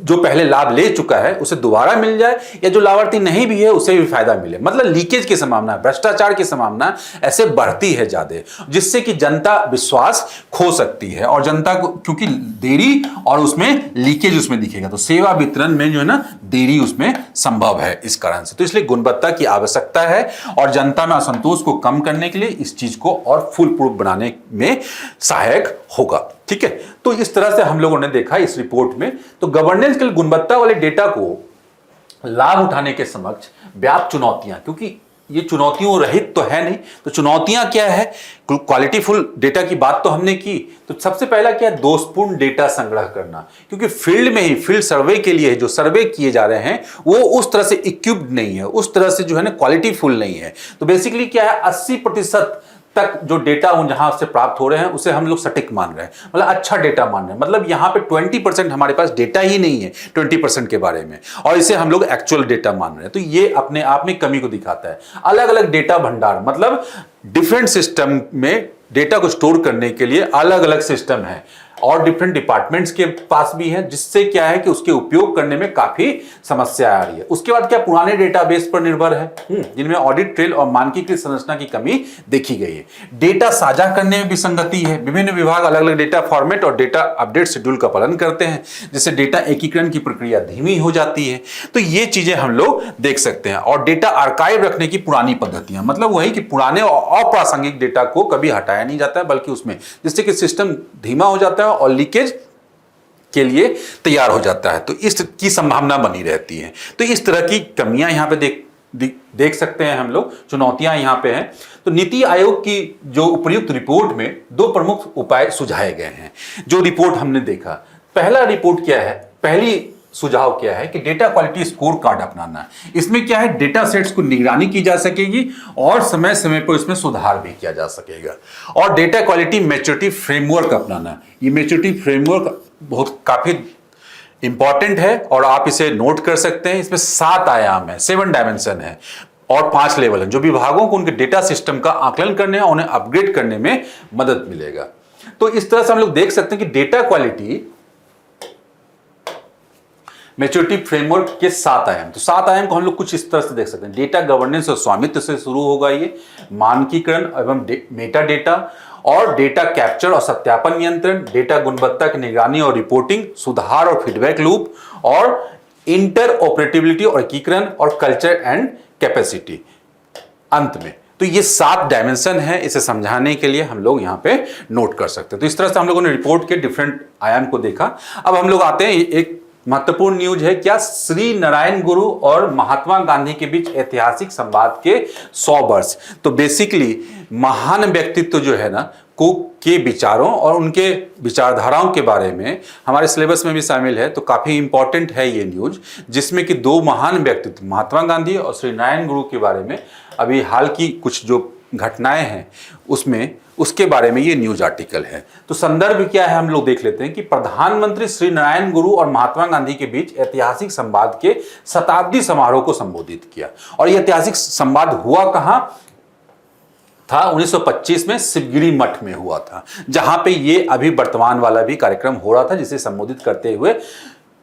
जो पहले लाभ ले चुका है उसे दोबारा मिल जाए, या जो लाभार्थी नहीं भी है उसे भी फायदा मिले। मतलब लीकेज की संभावना, भ्रष्टाचार की संभावना ऐसे बढ़ती है ज्यादा, जिससे कि जनता विश्वास खो सकती है, और जनता को क्योंकि देरी और उसमें लीकेज उसमें दिखेगा, तो सेवा वितरण में जो है ना देरी उसमें संभव है इस कारण से। तो इसलिए गुणवत्ता की आवश्यकता है, और जनता में असंतोष को कम करने के लिए इस चीज को और फुल प्रूफ बनाने में सहायक होगा। ठीक है, तो इस तरह से हम लोगों ने देखा इस रिपोर्ट में। तो गवर्नेंस के लिए गुणवत्ता वाले डेटा को लाभ उठाने के समक्ष व्याप्त चुनौतियां, क्योंकि ये चुनौतियों रहित तो है नहीं, तो चुनौतियां क्या है? क्वालिटीफुल डेटा की बात तो हमने की, तो सबसे पहला क्या है? दोषपूर्ण डेटा संग्रह करना, क्योंकि फील्ड में ही, फील्ड सर्वे के लिए जो सर्वे किए जा रहे हैं वो उस तरह से इक्विप्ड नहीं है, उस तरह से जो है ना क्वालिटीफुल नहीं है। तो बेसिकली क्या है, 80% तक जो डेटा जहां से प्राप्त हो रहे हैं उसे हम लोग सटीक मान रहे हैं, मतलब अच्छा डेटा मान रहे हैं। मतलब यहां पे 20% हमारे पास डेटा ही नहीं है 20% के बारे में, और इसे हम लोग एक्चुअल डेटा मान रहे हैं। तो ये अपने आप में कमी को दिखाता है। अलग अलग डेटा भंडार, मतलब डिफरेंट सिस्टम में डेटा को स्टोर करने के लिए अलग अलग सिस्टम है, और डिफरेंट डिपार्टमेंट्स के पास भी है, जिससे क्या है कि उसके उपयोग करने में काफी समस्या आ रही है। उसके बाद क्या, पुराने डेटाबेस पर निर्भर है, जिनमें ऑडिट ट्रेल और मानकीकृत संरचना की कमी देखी गई है। डेटा साझा करने में विसंगति है, विभिन्न विभाग अलग अलग डेटा फॉर्मेट और डेटा अपडेट शेड्यूल का पालन करते हैं, जिससे डेटा एकीकरण की प्रक्रिया धीमी हो जाती है। तो ये चीजें हम लोग देख सकते हैं। और डेटा आर्काइव रखने की पुरानी पद्धतियां, मतलब वही कि पुराने और अप्रासंगिक डेटा को कभी हटाया नहीं जाता है, बल्कि उसमें, जिससे कि सिस्टम धीमा हो जाता है और लीकेज के लिए तैयार हो जाता है, तो इसकी संभावना बनी रहती है। तो इस तरह की कमियां यहां पे देख सकते हैं हम लोग, चुनौतियां यहां पे हैं। तो नीति आयोग की जो उपयुक्त रिपोर्ट में दो प्रमुख उपाय सुझाए गए हैं। जो रिपोर्ट हमने देखा, पहला रिपोर्ट क्या है, पहली सुझाव क्या है कि डेटा क्वालिटी स्कोर कार्ड अपनाना है। इसमें क्या है, डेटा सेट्स को निगरानी की जा सकेगी और समय समय पर इसमें सुधार भी किया जा सकेगा। और डेटा क्वालिटी मैच्योरिटी फ्रेमवर्क अपनाना है। ये मैच्योरिटी फ्रेमवर्क बहुत काफी इंपॉर्टेंट है और आप इसे नोट कर सकते हैं। इसमें 7 आयाम है, 7 डायमेंशन है और 5 लेवल है, जो विभागों को उनके डेटा सिस्टम का आकलन करने और उन्हें अपग्रेड करने में मदद मिलेगा। तो इस तरह से हम लोग देख सकते हैं कि डेटा क्वालिटी मैच्योरिटी फ्रेमवर्क के 7 आयाम। तो 7 आयाम को हम लोग कुछ इस तरह से देख सकते हैं। डेटा गवर्नेंस और स्वामित्व से शुरू होगा, ये मानकीकरण एवं मेटा डेटा और डेटा कैप्चर और सत्यापन नियंत्रण, डेटा गुणवत्ता की निगरानी और रिपोर्टिंग, सुधार और फीडबैक लूप, और इंटर ऑपरेटिबिलिटी और एकीकरण, और कल्चर एंड कैपेसिटी अंत में। तो ये 7 डायमेंशन है, इसे समझाने के लिए हम लोग यहाँ पे नोट कर सकते हैं। तो इस तरह से हम लोगों ने रिपोर्ट के डिफरेंट आयाम को देखा। अब हम लोग आते हैं, एक महत्वपूर्ण न्यूज है, क्या श्री नारायण गुरु और महात्मा गांधी के बीच ऐतिहासिक संवाद के 100 वर्ष। तो बेसिकली महान व्यक्तित्व जो है ना के विचारों और उनके विचारधाराओं के बारे में हमारे सिलेबस में भी शामिल है। तो काफी इंपॉर्टेंट है ये न्यूज, जिसमें कि 2 महान व्यक्तित्व महात्मा गांधी और श्री नारायण गुरु के बारे में अभी हाल की कुछ जो घटनाएं हैं उसमें उसके बारे में ये न्यूज आर्टिकल है। तो संदर्भ क्या है हम लोग देख लेते हैं कि प्रधानमंत्री श्री नारायण गुरु और महात्मा गांधी के बीच ऐतिहासिक संवाद के शताब्दी समारोह को संबोधित किया। और ये ऐतिहासिक संवाद हुआ कहां था, 1925 में शिवगिरी मठ में हुआ था, जहां पे ये अभी वर्तमान वाला भी कार्यक्रम हो रहा था, जिसे संबोधित करते हुए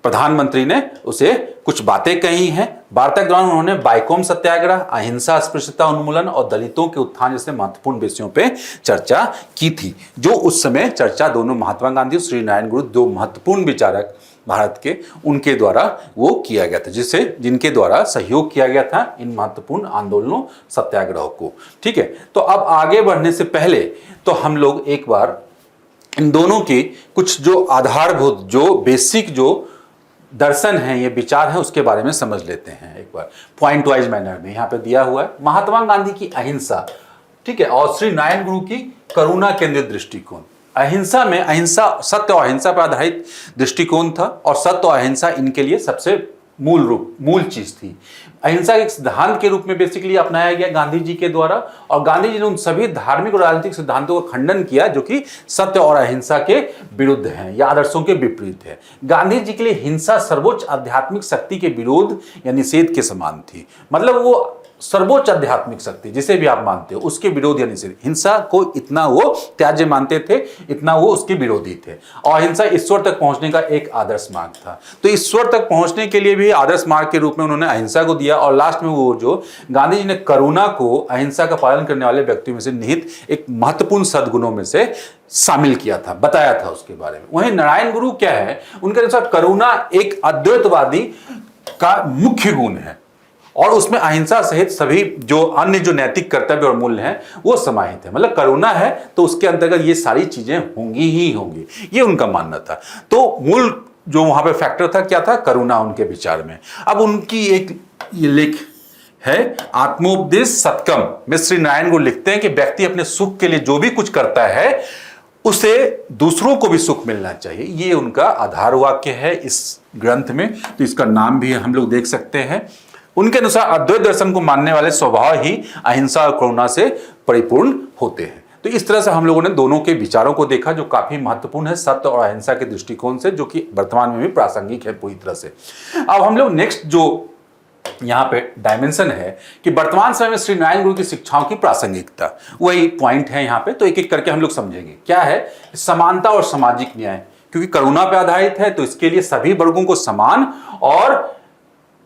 प्रधानमंत्री ने उसे कुछ बातें कही हैं। वार्ता के दौरान उन्होंने बाइकोम सत्याग्रह, अहिंसा, अस्पृश्यता उन्मूलन और दलितों के उत्थान जैसे महत्वपूर्ण विषयों पे चर्चा की थी। जो उस समय चर्चा दोनों महात्मा गांधी और श्री नारायण गुरु, 2 महत्वपूर्ण विचारक भारत के, उनके द्वारा वो किया गया था, जिनके द्वारा सहयोग किया गया था इन महत्वपूर्ण आंदोलनों, सत्याग्रहों को। ठीक है, तो अब आगे बढ़ने से पहले तो हम लोग एक बार इन दोनों की कुछ जो आधारभूत, जो बेसिक जो दर्शन है, ये विचार है, उसके बारे में समझ लेते हैं एक बार पॉइंट वाइज मैनर में। यहाँ पे दिया हुआ है महात्मा गांधी की अहिंसा, ठीक है, और श्री नारायण गुरु की करुणा केंद्रित दृष्टिकोण। अहिंसा में, अहिंसा सत्य और अहिंसा पर आधारित दृष्टिकोण था और सत्य और अहिंसा इनके लिए सबसे मूल चीज थी। अहिंसा के सिद्धांत के रूप में बेसिकली अपनाया गया गांधी जी के द्वारा, और गांधी जी ने उन सभी धार्मिक और राजनीतिक सिद्धांतों का खंडन किया जो कि सत्य और अहिंसा के विरुद्ध हैं या आदर्शों के विपरीत है। गांधी जी के लिए हिंसा सर्वोच्च आध्यात्मिक शक्ति के विरोध या निषेध के समान थी। मतलब वो सर्वोच्च आध्यात्मिक शक्ति जिसे भी आप मानते हो उसके विरोध या निषेध, हिंसा को इतना वो त्याज्य मानते थे, इतना वो उसके विरोधी थे। और हिंसा ईश्वर तक पहुंचने का एक आदर्श मार्ग था। तो ईश्वर तक पहुंचने के लिए भी आदर्श मार्ग के रूप में उन्होंने अहिंसा को दिया। और लास्ट में वो जो गांधी जी ने करुणा को अहिंसा का पालन करने वाले व्यक्तियों में से निहित एक महत्वपूर्ण सद्गुणों में से शामिल किया था, बताया था उसके बारे में। वहीं नारायण गुरु क्या है, उनके अनुसार करुणा एक अद्वैतवादी का मुख्य गुण है और उसमें अहिंसा सहित सभी जो अन्य जो नैतिक कर्तव्य और मूल्य हैं वो समाहित है। मतलब करुणा है तो उसके अंतर्गत ये सारी चीजें होंगी ही होंगी, ये उनका मानना था। तो मूल जो वहां पे फैक्टर था क्या था, करुणा उनके विचार में। अब उनकी एक ये लेख है आत्मोपदेश शतकम में श्री नारायण गुरु लिखते हैं कि व्यक्ति अपने सुख के लिए जो भी कुछ करता है उसे दूसरों को भी सुख मिलना चाहिए। ये उनका आधार वाक्य है इस ग्रंथ में। तो इसका नाम भी हम लोग देख सकते हैं। उनके अनुसार अद्वैत दर्शन को मानने वाले स्वभाव ही अहिंसा और करुणा से परिपूर्ण होते हैं। तो इस तरह से हम लोगों ने दोनों के विचारों को देखा जो काफी महत्वपूर्ण है सत्य और अहिंसा के दृष्टिकोण से, जो कि वर्तमान में भी प्रासंगिक है पूरी तरह से। अब हम लोग नेक्स्ट जो यहाँ पे डायमेंशन है कि वर्तमान समय में श्री नारायण गुरु की शिक्षाओं की प्रासंगिकता, वही पॉइंट है यहाँ पे। तो एक एक करके हम लोग समझेंगे। क्या है, समानता और सामाजिक न्याय, क्योंकि करुणा पे आधारित है तो इसके लिए सभी वर्गों को समान और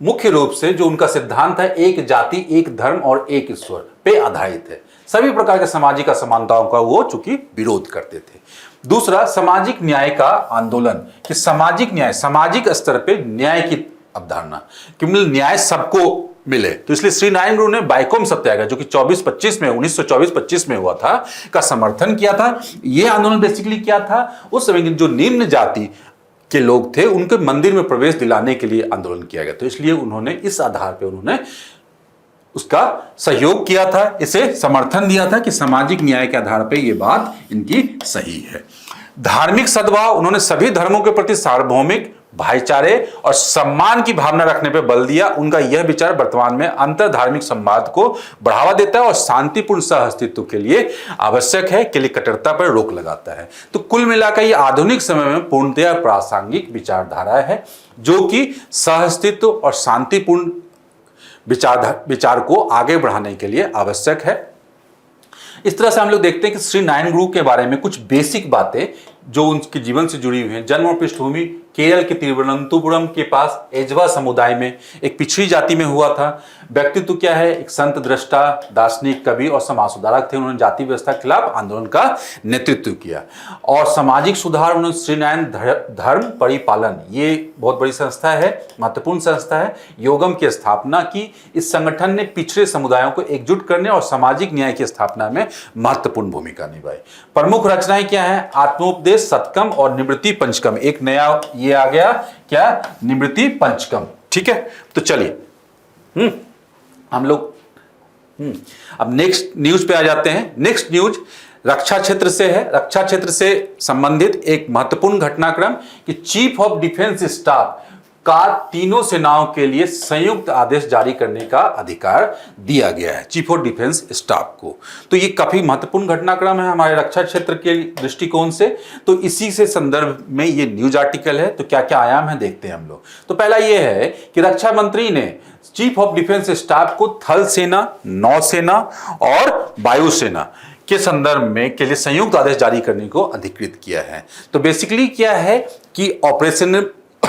मुख्य रूप से जो उनका सिद्धांत है एक जाति, एक धर्म और एक ईश्वर पे आधारित है। सभी प्रकार के सामाजिक असमानताओं का वो चूंकि विरोध करते थे। दूसरा, सामाजिक न्याय का आंदोलन, कि सामाजिक न्याय, सामाजिक स्तर पे न्याय की अवधारणा कि न्याय सबको मिले। तो इसलिए श्री नारायण गुरु ने बाइकोम सत्याग्रह जो कि 1924-25 में हुआ था का समर्थन किया था। यह आंदोलन बेसिकली क्या था, उस समय जो निम्न जाति के लोग थे उनके मंदिर में प्रवेश दिलाने के लिए आंदोलन किया गया। तो इसलिए उन्होंने इस आधार पर उन्होंने उसका सहयोग किया था, इसे समर्थन दिया था कि सामाजिक न्याय के आधार पर यह बात इनकी सही है। धार्मिक सद्भाव, उन्होंने सभी धर्मों के प्रति सार्वभौमिक भाईचारे और सम्मान की भावना रखने पर बल दिया। उनका यह विचार वर्तमान में अंतर धार्मिक संवाद को बढ़ावा देता है और शांतिपूर्ण सह अस्तित्व के लिए आवश्यक है के लिए कट्टरता पर रोक लगाता है। तो कुल मिलाकर यह आधुनिक समय में पूर्णतया प्रासंगिक विचारधारा है जो कि सह अस्तित्व और शांतिपूर्ण विचार को आगे बढ़ाने के लिए आवश्यक है। इस तरह से हम लोग देखते हैं कि श्री नारायण गुरु के बारे में कुछ बेसिक बातें जो उनके जीवन से जुड़ी हुई हैं। जन्म और पृष्ठभूमि केरल के तिरुवनंतपुरम के पास एजवा समुदाय में एक पिछड़ी जाति में हुआ था। व्यक्तित्व क्या है, एक संत दृष्टा, दार्शनिक, कवि और समाज सुधारक थे। उन्होंने जाति व्यवस्था के खिलाफ आंदोलन का नेतृत्व किया और सामाजिक सुधार, उन्होंने श्री नारायण धर्म परिपालन, ये बहुत बड़ी संस्था है, महत्वपूर्ण संस्था है, योगम की स्थापना की। इस संगठन ने पिछड़े समुदायों को एकजुट करने और सामाजिक न्याय की स्थापना में महत्वपूर्ण भूमिका निभाई। प्रमुख रचनाएं क्या है, आत्मोपदेश, सतकम और निवृत्ति पंचकम। एक नया ये आ गया क्या, निवृत्ति पंचकम। ठीक है, तो चलिए हम लोग अब नेक्स्ट न्यूज पे आ जाते हैं। नेक्स्ट न्यूज रक्षा क्षेत्र से है। रक्षा क्षेत्र से संबंधित एक महत्वपूर्ण घटनाक्रम कि चीफ ऑफ डिफेंस स्टाफ का तीनों सेनाओं के लिए संयुक्त आदेश जारी करने का अधिकार दिया गया है, चीफ ऑफ डिफेंस स्टाफ को। तो ये काफी महत्वपूर्ण घटनाक्रम है हमारे रक्षा क्षेत्र के दृष्टिकोण से। तो इसी से संदर्भ में ये न्यूज आर्टिकल है। तो क्या क्या आयाम है देखते हैं हम लोग। तो पहला ये है कि रक्षा मंत्री ने चीफ ऑफ डिफेंस स्टाफ को थल सेना, नौसेना और वायुसेना के संदर्भ में के लिए संयुक्त आदेश जारी करने को अधिकृत किया है। तो बेसिकली क्या है कि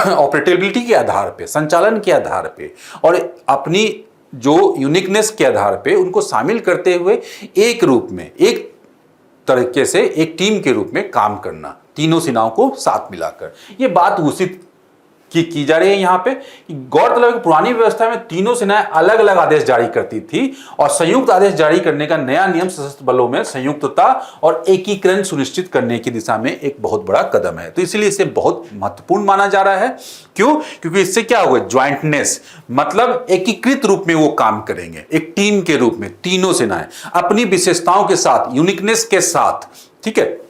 ऑपरेटेबिलिटी के आधार पे, संचालन के आधार पे और अपनी जो यूनिकनेस के आधार पे उनको शामिल करते हुए एक रूप में, एक तरीके से एक टीम के रूप में काम करना, तीनों सेनाओं को साथ मिलाकर। ये बात घोषित की जा रही है यहाँ पे कि गौरतलब है पुरानी व्यवस्था में तीनों सेनाएं अलग अलग आदेश जारी करती थी और संयुक्त आदेश जारी करने का नया नियम सशस्त्र बलों में संयुक्तता और एकीकरण सुनिश्चित करने की दिशा में एक बहुत बड़ा कदम है। तो इसलिए इसे बहुत महत्वपूर्ण माना जा रहा है। क्यों? क्योंकि इससे क्या होगा, ज्वाइंटनेस, मतलब एकीकृत रूप में वो काम करेंगे, एक टीम के रूप में तीनों सेनाएं अपनी विशेषताओं के साथ, यूनिकनेस के साथ। ठीक है,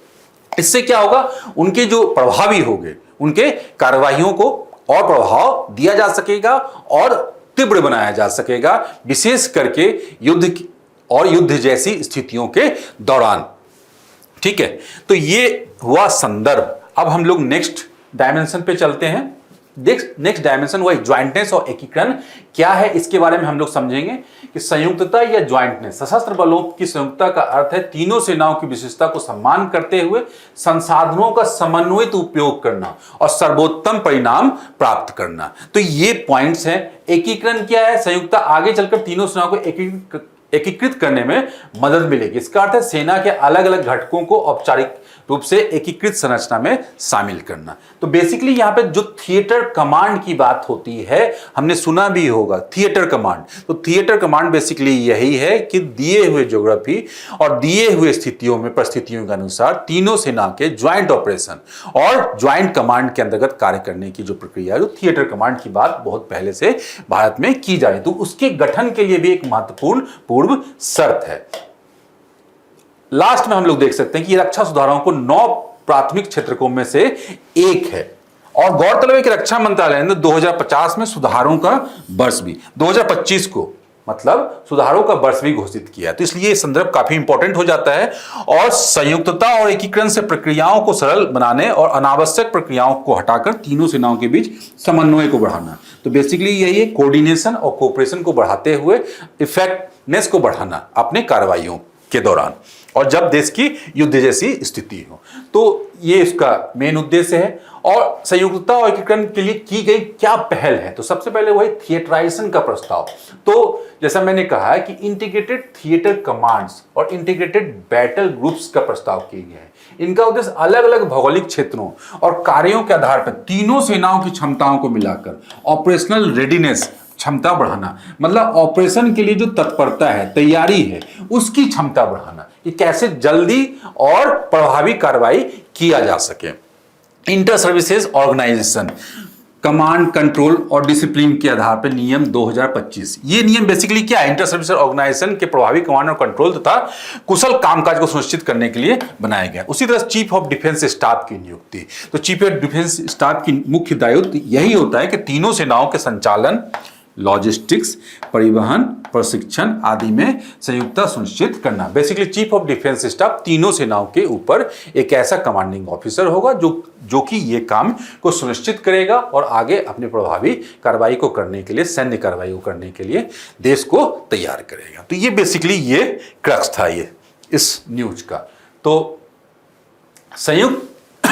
इससे क्या होगा, उनके जो प्रभावी होंगे उनके कार्यवाहियों को और प्रभाव दिया जा सकेगा और तीव्र बनाया जा सकेगा, विशेष करके युद्ध और युद्ध जैसी स्थितियों के दौरान। ठीक है, तो ये हुआ संदर्भ। अब हम लोग नेक्स्ट डायमेंशन पे चलते हैं। नेक्स्ट डायमेंशन वही ज्वाइंटनेस और एकीकरण क्या है, इसके बारे में हम लोग समझेंगे कि संयुक्तता या ज्वाइंटनेस, सशस्त्र बलों की संयुक्तता का अर्थ है तीनों सेनाओं की विशेषता को सम्मान करते हुए संसाधनों का समन्वित उपयोग करना और सर्वोत्तम परिणाम प्राप्त करना। तो ये पॉइंट्स हैं। एकीकरण क्या है, संयुक्तता आगे चलकर तीनों सेनाओं को एकीकृत करने में मदद मिलेगी। इसका अर्थ है सेना के अलग अलग घटकों को औपचारिक रूप से एकीकृत संरचना में शामिल करना। तो बेसिकली यहां पे जो थिएटर कमांड की बात होती है, हमने सुना भी होगा थिएटर कमांड। तो थिएटर कमांड बेसिकली यही है कि दिए हुए ज्योग्राफी और दिए हुए स्थितियों में, परिस्थितियों के अनुसार तीनों सेना के ज्वाइंट ऑपरेशन और ज्वाइंट कमांड के अंतर्गत कार्य करने की जो प्रक्रिया है, जो थिएटर कमांड की बात बहुत पहले से भारत में की जा रही है। तो उसके गठन के लिए भी एक महत्वपूर्ण पूर्व शर्त है। लास्ट में हम लोग देख सकते हैं कि रक्षा सुधारों को 9 प्राथमिक क्षेत्रकों में से एक है और गौरतलब है कि रक्षा मंत्रालय ने 2050 में सुधारों का वर्ष भी, 2025 को मतलब सुधारों का वर्ष भी घोषित किया। तो इसलिए संदर्भ काफी इंपॉर्टेंट हो जाता है और संयुक्तता और एकीकरण से प्रक्रियाओं को सरल बनाने और अनावश्यक प्रक्रियाओं को हटाकर तीनों सेनाओं के बीच समन्वय को बढ़ाना। तो बेसिकली यही है, कोऑर्डिनेशन और कोऑपरेशन को बढ़ाते हुए इफेक्टिवनेस को बढ़ाना अपने कार्रवाइयों के दौरान और जब देश की युद्ध जैसी स्थिति हो। तो ये इसका मेन उद्देश्य है। और संयुक्तता और एकीकरण के लिए की गई क्या पहल है, तो सबसे पहले वही थिएटराइजेशन का प्रस्ताव। तो जैसा मैंने कहा है कि इंटीग्रेटेड थिएटर कमांड्स और इंटीग्रेटेड बैटल ग्रुप्स का प्रस्ताव किया गया है। इनका उद्देश्य अलग अलग भौगोलिक क्षेत्रों और कार्यों के आधार पर तीनों सेनाओं की क्षमताओं को मिलाकर ऑपरेशनल रेडीनेस, क्षमता बढ़ाना, मतलब ऑपरेशन के लिए जो तत्परता है, तैयारी है, उसकी क्षमता बढ़ाना कि कैसे जल्दी और प्रभावी कार्रवाई किया जा सके। Inter services organisation, command control और डिसिप्लिन के आधार पर नियम 2025। ये नियम बेसिकली क्या है, इंटर सर्विस ऑर्गेनाइजेशन के प्रभावी कमांड और कंट्रोल तथा कुशल कामकाज को सुनिश्चित करने के लिए बनाया गया। उसी तरह चीफ ऑफ डिफेंस स्टाफ की नियुक्ति, तो चीफ ऑफ डिफेंस स्टाफ की मुख्य दायित्व यही होता है कि तीनों सेनाओं के संचालन, लॉजिस्टिक्स, परिवहन, प्रशिक्षण आदि में संयुक्तता सुनिश्चित करना। Basically chief of defence staff तीनों सेनाओं के ऊपर एक ऐसा कमांडिंग ऑफिसर होगा जो कि ये काम को सुनिश्चित करेगा और आगे अपनी प्रभावी कार्रवाई को करने के लिए, सैन्य कार्रवाई को करने के लिए देश को तैयार करेगा। तो ये बेसिकली ये क्रक्स था ये इस न्यूज का। तो संयुक्त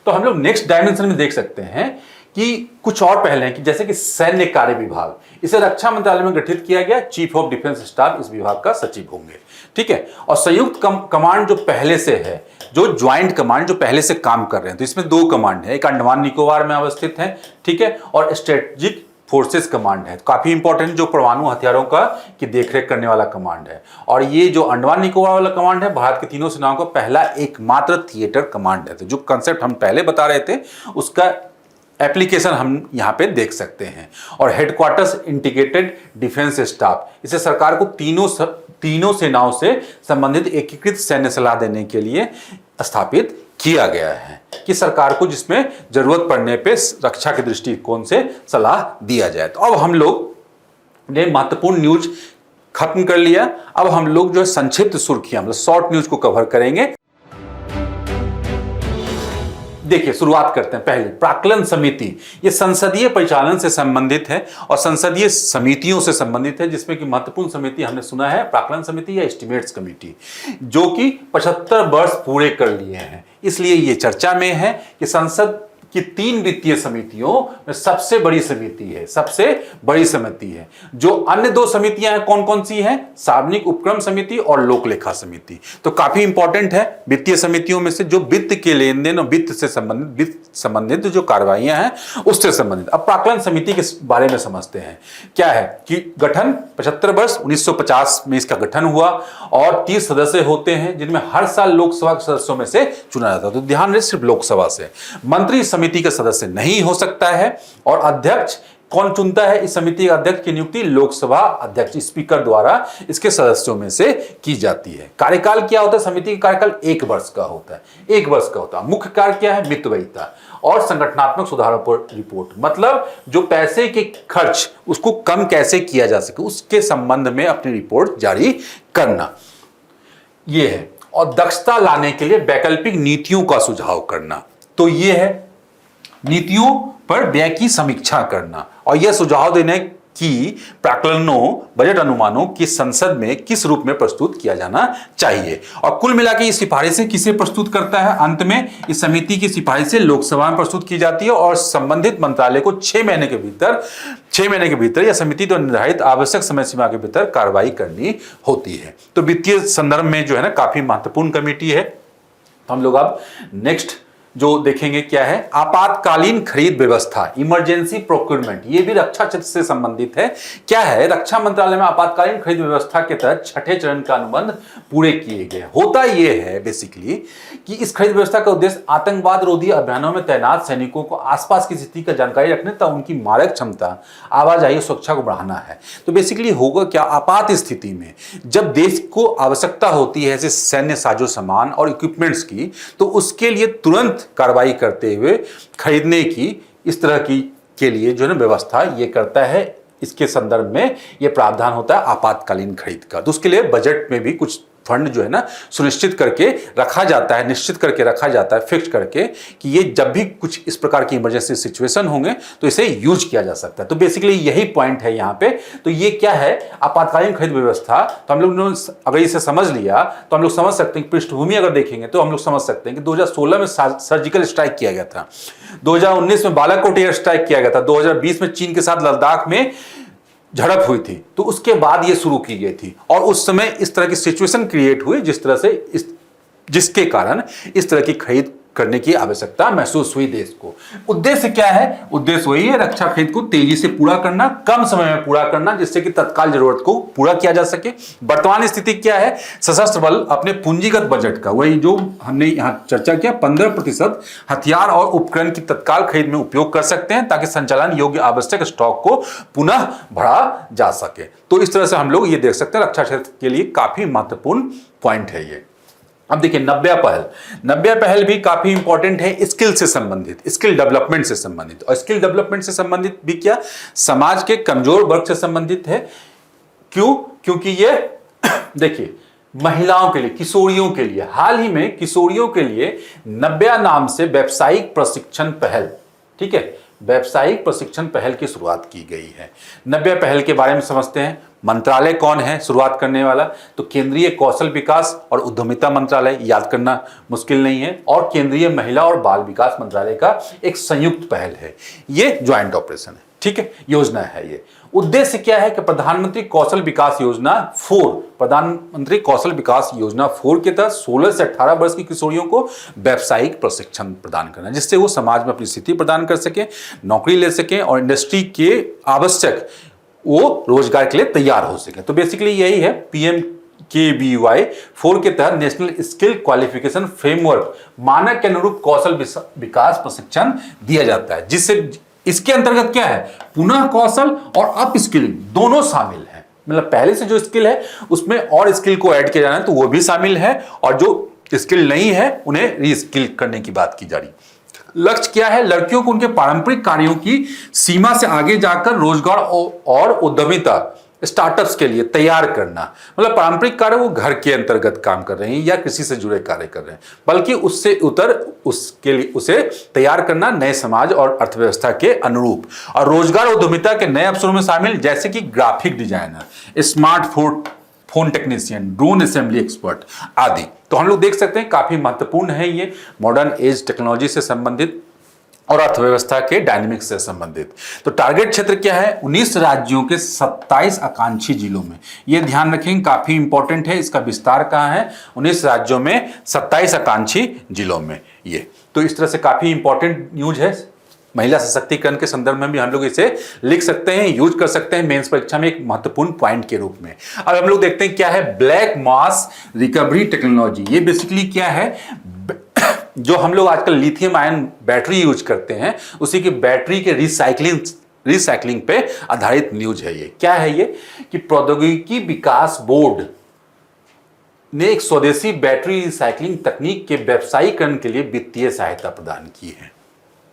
तो हम लोग नेक्स्ट डायमेंशन में देख सकते हैं कि कुछ और पहले हैं कि जैसे कि सैन्य कार्य विभाग, इसे रक्षा मंत्रालय में गठित किया गया। चीफ ऑफ डिफेंस स्टाफ इस विभाग का सचिव होंगे, ठीक है। और संयुक्त कमांड जो पहले से है, जो ज्वाइंट कमांड जो पहले से काम कर रहे हैं, तो इसमें दो कमांड है, एक अंडमान निकोबार में अवस्थित है, ठीक है, और स्ट्रेटेजिक फोर्सेस कमांड है, काफी इंपॉर्टेंट, जो परमाणु हथियारों का की देखरेख करने वाला कमांड है। और ये जो अंडमान निकोबार वाला कमांड है, भारत की तीनों सेनाओं का पहला एकमात्र थिएटर कमांड है। तो जो कंसेप्ट हम पहले बता रहे थे उसका एप्लीकेशन हम यहाँ पे देख सकते हैं। और हेडक्वार्टर्स इंटीग्रेटेड डिफेंस स्टाफ, इसे सरकार को तीनों सेनाओं से संबंधित एकीकृत सैन्य सलाह देने के लिए स्थापित किया गया है कि सरकार को जिसमें जरूरत पड़ने पे रक्षा के दृष्टिकोण से सलाह दिया जाए। तो अब हम लोग ने महत्वपूर्ण न्यूज खत्म कर लिया। अब हम लोग जो है संक्षिप्त सुर्खियां, मतलब शॉर्ट न्यूज को कवर करेंगे। देखिए शुरुआत करते हैं पहले प्राक्कलन समिति। ये संसदीय परिचालन से संबंधित है और संसदीय समितियों से संबंधित है, जिसमें कि महत्वपूर्ण समिति हमने सुना है प्राक्कलन समिति या एस्टिमेट्स कमेटी, जो कि 75 वर्ष पूरे कर लिए हैं। इसलिए ये चर्चा में है कि संसद कि 3 वित्तीय समितियों में सबसे बड़ी समिति है। जो अन्य 2 समितियां हैं कौन कौन सी हैं? सार्वजनिक उपक्रम समिति और लोक लेखा समिति। तो काफी इंपॉर्टेंट है वित्तीय समितियों में से, जो वित्त के लेन देन और वित्त से संबंधित जो कार्रवाइयां हैं उससे संबंधित। अब प्राक्कलन समिति के बारे में समझते हैं। क्या है कि गठन 75 वर्ष 1950 में इसका गठन हुआ और 30 सदस्य होते हैं, जिनमें हर साल लोकसभा के सदस्यों में से चुना जाता है। तो ध्यान रहे सिर्फ लोकसभा से, मंत्री समिति का सदस्य नहीं हो सकता है। और अध्यक्ष कौन चुनता है? इस समिति के अध्यक्ष की नियुक्ति लोकसभा अध्यक्ष स्पीकर द्वारा इसके सदस्यों में से की जाती है। कार्यकाल क्या होता है? समिति का कार्यकाल 1 वर्ष का होता है। 1 वर्ष का होता है। मुख्य कार्य क्या है? मितव्ययिता और संगठनात्मक सुधारों पर रिपोर्ट, मतलब जो पैसे के खर्च उसको कम कैसे किया जा सके उसके संबंध में अपनी रिपोर्ट जारी करना, यह है। और दक्षता लाने के लिए वैकल्पिक नीतियों का सुझाव करना, तो यह है नीतियों पर व्यय की समीक्षा करना और यह सुझाव देने कि प्राक्कलनों बजट अनुमानों की संसद में किस रूप में प्रस्तुत किया जाना चाहिए। और कुल मिलाकर ये सिफारिशें किसे प्रस्तुत करता है? अंत में इस समिति की सिफारिशें लोकसभा में प्रस्तुत की जाती है और संबंधित मंत्रालय को 6 महीने के भीतर या समिति द्वारा निर्धारित आवश्यक समय सीमा के भीतर कार्रवाई करनी होती है। तो वित्तीय संदर्भ में जो है ना काफी महत्वपूर्ण कमेटी है। तो हम लोग अब नेक्स्ट जो देखेंगे क्या है, आपातकालीन खरीद व्यवस्था, इमरजेंसी प्रोक्योरमेंट। ये भी रक्षा क्षेत्र से संबंधित है। क्या है? रक्षा मंत्रालय में आपातकालीन खरीद व्यवस्था के तहत 6ठे चरण का अनुबंध पूरे किए गए। होता यह है बेसिकली कि इस खरीद व्यवस्था का उद्देश्य आतंकवाद रोधी अभियानों में तैनात सैनिकों को आसपास की स्थिति का जानकारी रखने तथा उनकी मारक क्षमता, आवाजाही और सुरक्षा को बढ़ाना है। तो बेसिकली होगा क्या, आपात स्थिति में जब देश को आवश्यकता होती है ऐसे सैन्य साजो सामान और इक्विपमेंट्स की, तो उसके लिए तुरंत कार्रवाई करते हुए खरीदने की इस तरह की के लिए जो है व्यवस्था ये करता है। इसके संदर्भ में ये प्रावधान होता है आपातकालीन खरीद का। तो उसके लिए बजट में भी कुछ फंड जो है ना सुनिश्चित करके रखा जाता है, निश्चित करके रखा जाता है, फिक्स करके कि ये जब भी कुछ इस प्रकार की इमरजेंसी सिचुएशन होंगे तो इसे यूज किया जा सकता है। तो बेसिकली यही पॉइंट है यहाँ पे। तो ये क्या है? आपातकालीन खरीद व्यवस्था। तो हम लोग अगर इसे समझ लिया तो हम लोग समझ सकते हैं, पृष्ठभूमि अगर देखेंगे तो हम लोग समझ सकते हैं कि 2016 में सर्जिकल स्ट्राइक किया गया था, 2019 में बालाकोट एयर स्ट्राइक किया गया था, 2020 में चीन के साथ लद्दाख में झड़प हुई थी। तो उसके बाद ये शुरू की गई थी और उस समय इस तरह की सिचुएशन क्रिएट हुई जिसके कारण इस तरह की खरीद करने की आवश्यकता महसूस हुई देश को। उद्देश्य क्या है? उद्देश्य वही है, रक्षा खरीद को तेजी से पूरा करना, कम समय में पूरा करना, जिससे कि तत्काल जरूरत को पूरा किया जा सके। वर्तमान स्थिति क्या है? सशस्त्र बल अपने पूंजीगत बजट का, वही जो हमने यहां चर्चा किया, 15% हथियार और उपकरण की तत्काल खरीद में उपयोग कर सकते हैं, ताकि संचालन योग्य आवश्यक स्टॉक को पुनः बढ़ा जा सके। तो इस तरह से हम लोग ये देख सकते हैं, रक्षा क्षेत्र के लिए काफी महत्वपूर्ण पॉइंट है ये। अब देखिए, 90 पहल भी काफी इंपॉर्टेंट है, स्किल से संबंधित, स्किल डेवलपमेंट से संबंधित। और स्किल डेवलपमेंट से संबंधित भी क्या, समाज के कमजोर वर्ग से संबंधित है। क्यों? क्योंकि ये देखिए, महिलाओं के लिए, किशोरियों के लिए, हाल ही में किशोरियों के लिए नव्या नाम से व्यावसायिक प्रशिक्षण पहल, ठीक है, व्यावसायिक प्रशिक्षण पहल की शुरुआत की गई है। नव्या पहल के बारे में समझते हैं। मंत्रालय कौन है शुरुआत करने वाला? तो केंद्रीय कौशल विकास और उद्यमिता मंत्रालय, याद करना मुश्किल नहीं है, और केंद्रीय महिला और बाल विकास मंत्रालय का एक संयुक्त पहल है। ये ज्वाइंट ऑपरेशन है, ठीक है, योजना है ये। उद्देश्य क्या है कि प्रधानमंत्री कौशल विकास योजना 4, प्रधानमंत्री कौशल विकास योजना 4 के तहत 16 से 18 वर्ष की किशोरियों को व्यावसायिक प्रशिक्षण प्रदान करना, जिससे वो समाज में अपनी स्थिति प्रदान कर सकें, नौकरी ले सकें और इंडस्ट्री के आवश्यक वो रोजगार के लिए तैयार हो सके। तो बेसिकली यही है, PMKVY 4 के तहत नेशनल स्किल क्वालिफिकेशन फ्रेमवर्क मानक के अनुरूप कौशल विकास प्रशिक्षण दिया जाता है, जिससे इसके अंतर्गत क्या है, पुनः कौशल और अप स्किलिंग दोनों शामिल है। मतलब पहले से जो स्किल है उसमें और स्किल को ऐड किया जाना है, तो वो भी शामिल है, और जो स्किल नहीं है उन्हें रीस्किल करने की बात की जा रही। लक्ष्य क्या है? लड़कियों को उनके पारंपरिक कार्यों की सीमा से आगे जाकर रोजगार और उद्यमिता, स्टार्टअप्स के लिए तैयार करना। मतलब पारंपरिक कार्य वो घर के अंतर्गत काम कर रहे हैं या कृषि से जुड़े कार्य कर रहे हैं, बल्कि उससे उसके लिए उसे तैयार करना नए समाज और अर्थव्यवस्था के अनुरूप। और रोजगार उद्यमिता के नए अवसरों में शामिल, जैसे कि graphic designer, smart phone technician, drone assembly expert आदि। तो हम लोग देख सकते हैं काफी महत्वपूर्ण है ये, मॉडर्न एज टेक्नोलॉजी से संबंधित और अर्थव्यवस्था के डायनेमिक्स से संबंधित। तो टारगेट क्षेत्र क्या है? 19 राज्यों के 27 आकांक्षी जिलों में। ये ध्यान रखें, काफी इंपॉर्टेंट है। इसका विस्तार कहाँ है? 19 राज्यों में 27 आकांक्षी जिलों में। ये तो इस तरह से काफी इंपॉर्टेंट न्यूज है। महिला सशक्तिकरण के संदर्भ में भी हम लोग इसे लिख सकते हैं, यूज कर सकते हैं मेंस परीक्षा में एक महत्वपूर्ण पॉइंट के रूप में। अब हम लोग देखते हैं क्या है ब्लैक मास रिकवरी टेक्नोलॉजी। ये बेसिकली क्या है, जो हम लोग आजकल लिथियम आयन बैटरी यूज करते हैं, उसी की बैटरी के रिसाइकलिंग पे आधारित न्यूज है। ये क्या है? ये कि प्रौद्योगिकी विकास बोर्ड ने एक स्वदेशी बैटरी रिसाइकलिंग तकनीक के व्यवसायीकरण के लिए वित्तीय सहायता प्रदान की है।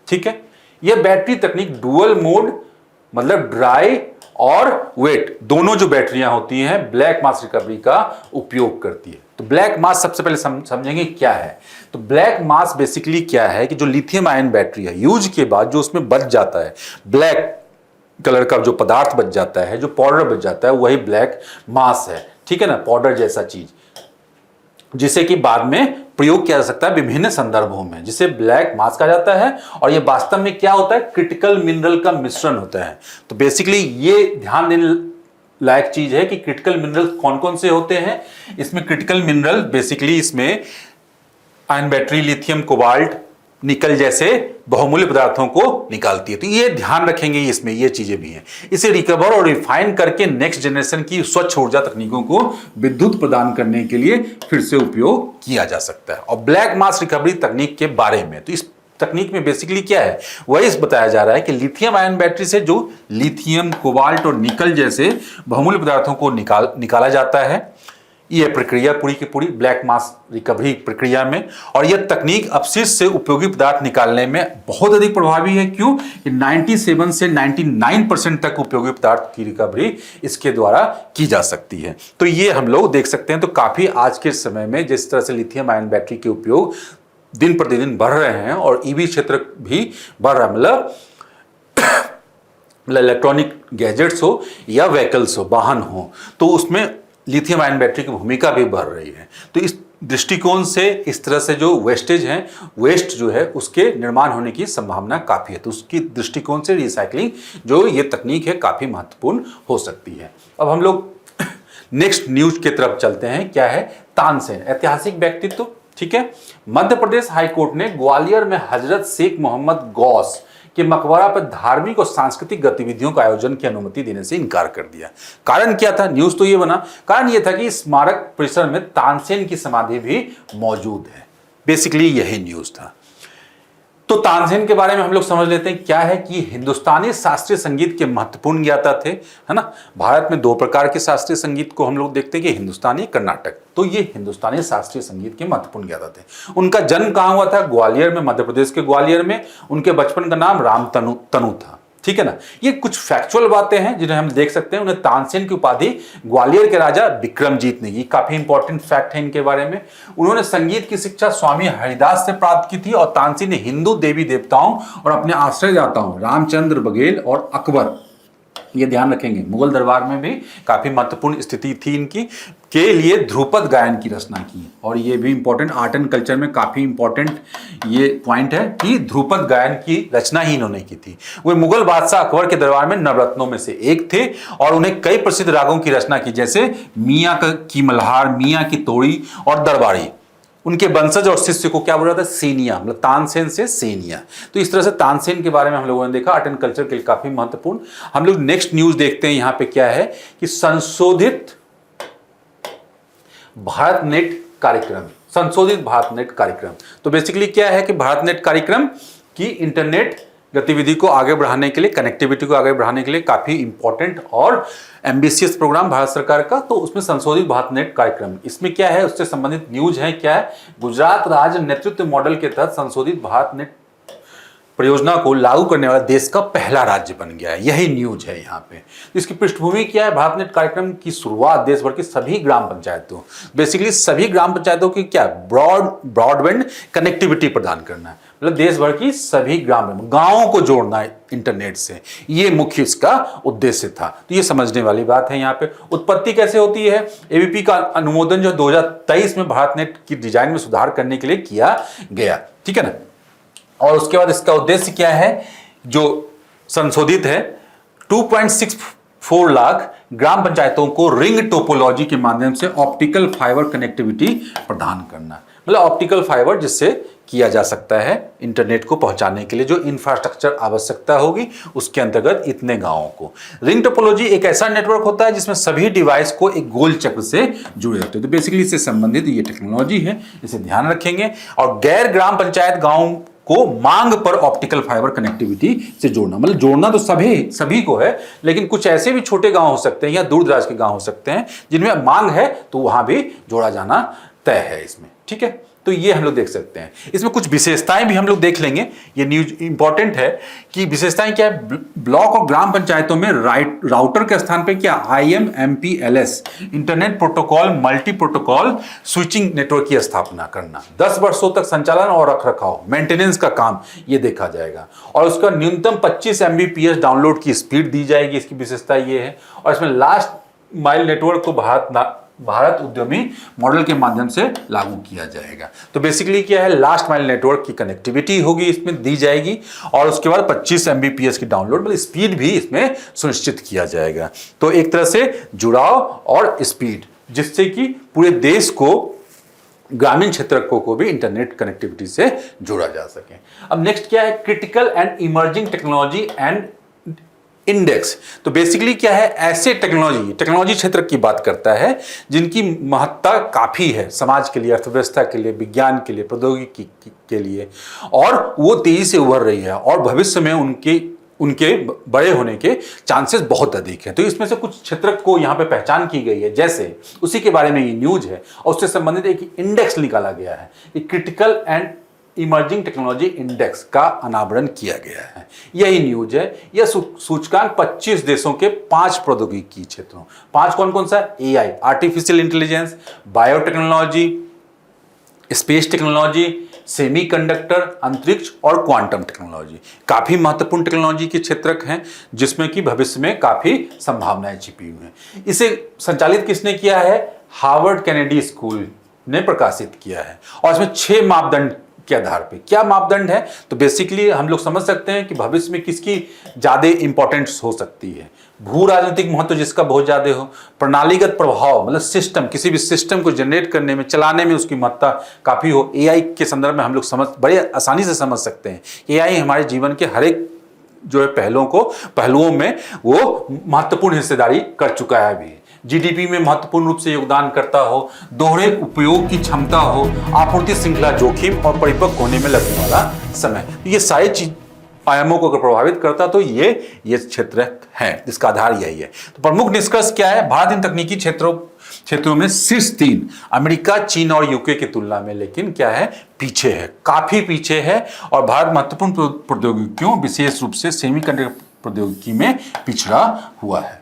ठीक है, यह बैटरी तकनीक डुअल मोड, मतलब ड्राई और वेट दोनों जो बैटरियां होती हैं, ब्लैक मास रिकवरी का उपयोग करती है। तो ब्लैक मास सबसे पहले समझेंगे क्या है। तो ब्लैक मास बेसिकली क्या है कि जो लिथियम आयन बैटरी है, यूज के बाद जो उसमें बच जाता है, ब्लैक कलर का जो पदार्थ बच जाता है, जो पाउडर बच जाता है, वही ब्लैक मास है। ठीक है ना, पाउडर जैसा चीज, जिसे कि बाद में प्रयोग किया जा सकता है विभिन्न संदर्भों में, जिसे ब्लैक मास कहा जाता है। और ये वास्तव में क्या होता है? क्रिटिकल मिनरल का मिश्रण होता है। तो बेसिकली ये ध्यान देने लायक चीज है कि क्रिटिकल मिनरल कौन कौन से होते हैं। इसमें क्रिटिकल मिनरल बेसिकली इसमें आयन बैटरी, लिथियम, कोबाल्ट, निकल जैसे बहुमूल्य पदार्थों को निकालती है। तो ये ध्यान रखेंगे, इसमें ये चीजें भी हैं। इसे रिकवर और रिफाइन करके नेक्स्ट जनरेशन की स्वच्छ ऊर्जा तकनीकों को विद्युत प्रदान करने के लिए फिर से उपयोग किया जा सकता है। और ब्लैक मास रिकवरी तकनीक के बारे में, तो इस तकनीक में बेसिकली क्या है, वही बताया जा रहा है कि लिथियम आयन बैटरी से जो लिथियम, कोबाल्ट और निकल जैसे बहुमूल्य पदार्थों को निकाला जाता है। यह प्रक्रिया पूरी की पूरी ब्लैक मास रिकवरी प्रक्रिया में, और यह तकनीक अपशिष्ट से उपयोगी पदार्थ निकालने में बहुत अधिक प्रभावी है। क्यों? कि 97 से 99% तक उपयोगी पदार्थ की रिकवरी इसके द्वारा की जा सकती है। तो ये हम लोग देख सकते हैं। तो काफी आज के समय में जिस तरह से लिथियम आयन बैटरी के उपयोग दिन प्रतिदिन बढ़ रहे हैं और ईवी क्षेत्र भी बढ़ रहा है, मतलब इलेक्ट्रॉनिक गैजेट्स हो या व्हीकल्स हो, वाहन हो, तो उसमें लिथियम आयन बैटरी की भूमिका भी बढ़ रही है। तो इस दृष्टिकोण से इस तरह से जो वेस्टेज है, वेस्ट जो है उसके निर्माण होने की संभावना काफ़ी है। तो उसकी दृष्टिकोण से रिसाइकलिंग जो ये तकनीक है काफ़ी महत्वपूर्ण हो सकती है। अब हम लोग नेक्स्ट न्यूज की तरफ चलते हैं। क्या है? तानसेन, ऐतिहासिक व्यक्तित्व। ठीक है। मध्य प्रदेश हाईकोर्ट ने ग्वालियर में हजरत शेख मोहम्मद गौस के मकबरा पर धार्मिक और सांस्कृतिक गतिविधियों का आयोजन की अनुमति देने से इनकार कर दिया। कारण क्या था? न्यूज तो ये बना, कारण ये था कि स्मारक परिसर में तानसेन की समाधि भी मौजूद है। बेसिकली यही न्यूज था। तो तानसेन के बारे में हम लोग समझ लेते हैं क्या है कि हिंदुस्तानी शास्त्रीय संगीत के महत्वपूर्ण ज्ञाता थे, है ना। भारत में दो प्रकार के शास्त्रीय संगीत को हम लोग देखते हैं कि हिंदुस्तानी, कर्नाटक। तो ये हिंदुस्तानी शास्त्रीय संगीत के महत्वपूर्ण ज्ञाता थे। उनका जन्म कहाँ हुआ था? ग्वालियर में, मध्य प्रदेश के ग्वालियर में। उनके बचपन का नाम राम तनु था, ठीक है ना। ये कुछ फैक्चुअल बातें हैं जिन्हें हम देख सकते हैं। उन्हें तानसेन की उपाधि ग्वालियर के राजा विक्रमजीत ने की। काफी इंपॉर्टेंट फैक्ट है इनके बारे में। उन्होंने संगीत की शिक्षा स्वामी हरिदास से प्राप्त की थी और तानसेन ने हिंदू देवी देवताओं और अपने आश्रयदाताओं रामचंद्र बघेल और अकबर, ये ध्यान रखेंगे, मुगल दरबार में भी काफी महत्वपूर्ण स्थिति थी इनकी, के लिए ध्रुपद गायन की रचना की। और ये भी इंपॉर्टेंट, आर्ट एंड कल्चर में काफी इंपॉर्टेंट ये पॉइंट है कि ध्रुपद गायन की रचना ही इन्होंने की थी। वे मुगल बादशाह अकबर के दरबार में नवरत्नों में से एक थे और उन्हें कई प्रसिद्ध रागों की रचना की, जैसे मियाँ की मल्हार, मियाँ की तोड़ी और दरबारी। उनके वंशज और शिष्य को क्या बोला था? सेनिया, मतलब तानसेन से सेनिया। तो इस तरह से तानसेन के बारे में हम लोगों ने देखा। आर्ट एंड कल्चर के लिए काफी महत्वपूर्ण। हम लोग नेक्स्ट न्यूज देखते हैं। यहां पे क्या है कि संशोधित भारत नेट कार्यक्रम, संशोधित भारत नेट कार्यक्रम। तो बेसिकली क्या है कि भारत नेट कार्यक्रम की इंटरनेट गतिविधि को आगे बढ़ाने के लिए, कनेक्टिविटी को आगे बढ़ाने के लिए काफी इंपॉर्टेंट और एम्बिशियस प्रोग्राम भारत सरकार का। तो उसमें संशोधित भारत नेट कार्यक्रम, इसमें क्या है, उससे संबंधित न्यूज है। क्या है? गुजरात राज्य नेतृत्व मॉडल के तहत संशोधित भारत नेट परियोजना को लागू करने वाला देश का पहला राज्य बन गया है। यही न्यूज है यहाँ पे। इसकी पृष्ठभूमि क्या है? भारत नेट कार्यक्रम की शुरुआत देश भर की सभी ग्राम पंचायतों, बेसिकली सभी ग्राम पंचायतों की क्या, ब्रॉडबैंड कनेक्टिविटी प्रदान करना है। मतलब देश भर की सभी गांवों को जोड़ना है इंटरनेट से, ये मुख्य इसका उद्देश्य था। तो ये समझने वाली बात है। यहाँ पे उत्पत्ति कैसे होती है? एबीपी का अनुमोदन जो 2023 में भारत नेट की डिजाइन में सुधार करने के लिए किया गया, ठीक है ना। और उसके बाद इसका उद्देश्य क्या है? जो संशोधित है, 2.64 लाख ग्राम पंचायतों को रिंग टोपोलॉजी के माध्यम से ऑप्टिकल फाइबर कनेक्टिविटी प्रदान करना। मतलब ऑप्टिकल फाइबर जिससे किया जा सकता है इंटरनेट को पहुंचाने के लिए जो इंफ्रास्ट्रक्चर आवश्यकता होगी, उसके अंतर्गत इतने गांवों को। रिंग टोपोलॉजी एक ऐसा नेटवर्क होता है जिसमें सभी डिवाइस को एक गोल चक्र से जुड़े होते हैं। तो बेसिकली इससे संबंधित ये टेक्नोलॉजी है, इसे ध्यान रखेंगे। और गैर ग्राम पंचायत गांव को मांग पर ऑप्टिकल फाइबर कनेक्टिविटी से जोड़ना, मतलब जोड़ना तो सभी को है, लेकिन कुछ ऐसे भी छोटे गांव हो सकते हैं या दूर दराज के गांव हो सकते हैं जिनमें मांग है, तो वहां भी जोड़ा जाना तय है इसमें, ठीक है। तो ये हम लोग देख सकते हैं। इसमें कुछ विशेषताएं भी हम लोग देख लेंगे। ये न्यूज इंपॉर्टेंट है कि विशेषताएं क्या है। ब्लॉक और ग्राम पंचायतों में राउटर के स्थान पे क्या, IMMPLS internet protocol multi protocol switching network की स्थापना करना। 10 वर्षों तक संचालन और रखरखाव, मेंटेनेंस का काम ये देखा जाएगा। और उसका न्यूनतम 25 MBPS डाउनलोड की स्पीड दी जाएगी। इसकी विशेषता ये है। और इसमें लास्ट माइल नेटवर्क को भारत उद्यमी मॉडल के माध्यम से लागू किया जाएगा। तो बेसिकली क्या है, लास्ट माइल नेटवर्क की कनेक्टिविटी होगी, इसमें दी जाएगी। और उसके बाद 25 MBPS की डाउनलोड मतलब स्पीड भी इसमें सुनिश्चित किया जाएगा। तो एक तरह से जुड़ाव और स्पीड, जिससे कि पूरे देश को, ग्रामीण क्षेत्र को भी इंटरनेट कनेक्टिविटी से जोड़ा जा सके। अब नेक्स्ट क्या है, critical and emerging technology and index. तो बेसिकली क्या है, ऐसे टेक्नोलॉजी क्षेत्र की बात करता है जिनकी महत्ता काफी है समाज के लिए, अर्थव्यवस्था के लिए, विज्ञान के लिए, प्रौद्योगिकी के लिए, और वो तेजी से उभर रही है और भविष्य में उनके बड़े होने के चांसेस बहुत अधिक हैं। तो इसमें से कुछ क्षेत्र को यहाँ पे पहचान की गई है, जैसे उसी के बारे में ये न्यूज है और उससे संबंधित एक इंडेक्स निकाला गया है। ये critical and emerging technology index का अनावरण किया गया है। यही न्यूज है। यह सूचकांक 25 देशों के 5 प्रौद्योगिकी क्षेत्रों, 5 कौन कौन सा, AI artificial intelligence, biotechnology, space technology, semiconductor, अंतरिक्ष और क्वांटम टेक्नोलॉजी, काफी महत्वपूर्ण टेक्नोलॉजी के क्षेत्र हैं जिसमें कि भविष्य में काफी संभावनाएं छिपी हुई हैं। इसे संचालित किसने किया है, हार्वर्ड कैनेडी स्कूल ने प्रकाशित किया है। और इसमें 6 के आधार पे क्या मापदंड है? तो बेसिकली हम लोग समझ सकते हैं कि भविष्य में किसकी ज्यादा इंपॉर्टेंस हो सकती है। भू राजनीतिक महत्व जिसका बहुत ज्यादा हो, प्रणालीगत प्रभाव मतलब सिस्टम, किसी भी सिस्टम को जनरेट करने में, चलाने में उसकी महत्ता काफी हो। एआई के संदर्भ में हम लोग बड़े आसानी से समझ सकते हैं। एआई हमारे जीवन के हर एक जो है पहलुओं में वो महत्वपूर्ण हिस्सेदारी कर चुका है अभी। जीडीपी में महत्वपूर्ण रूप से योगदान करता हो, दोहरे उपयोग की क्षमता हो, आपूर्ति श्रृंखला जोखिम और परिपक्व होने में लगने वाला समय, ये सारी चीज आयामों को अगर प्रभावित करता तो ये क्षेत्र है, इसका आधार यही है। तो प्रमुख निष्कर्ष क्या है? भारत इन तकनीकी क्षेत्रों में शीर्ष 3 अमेरिका, चीन और यूके की तुलना में लेकिन क्या है, पीछे है, काफी पीछे है। और भारत महत्वपूर्ण प्रौद्योगिकियों विशेष रूप से सेमीकंडक्टर प्रौद्योगिकी में पिछड़ा हुआ है,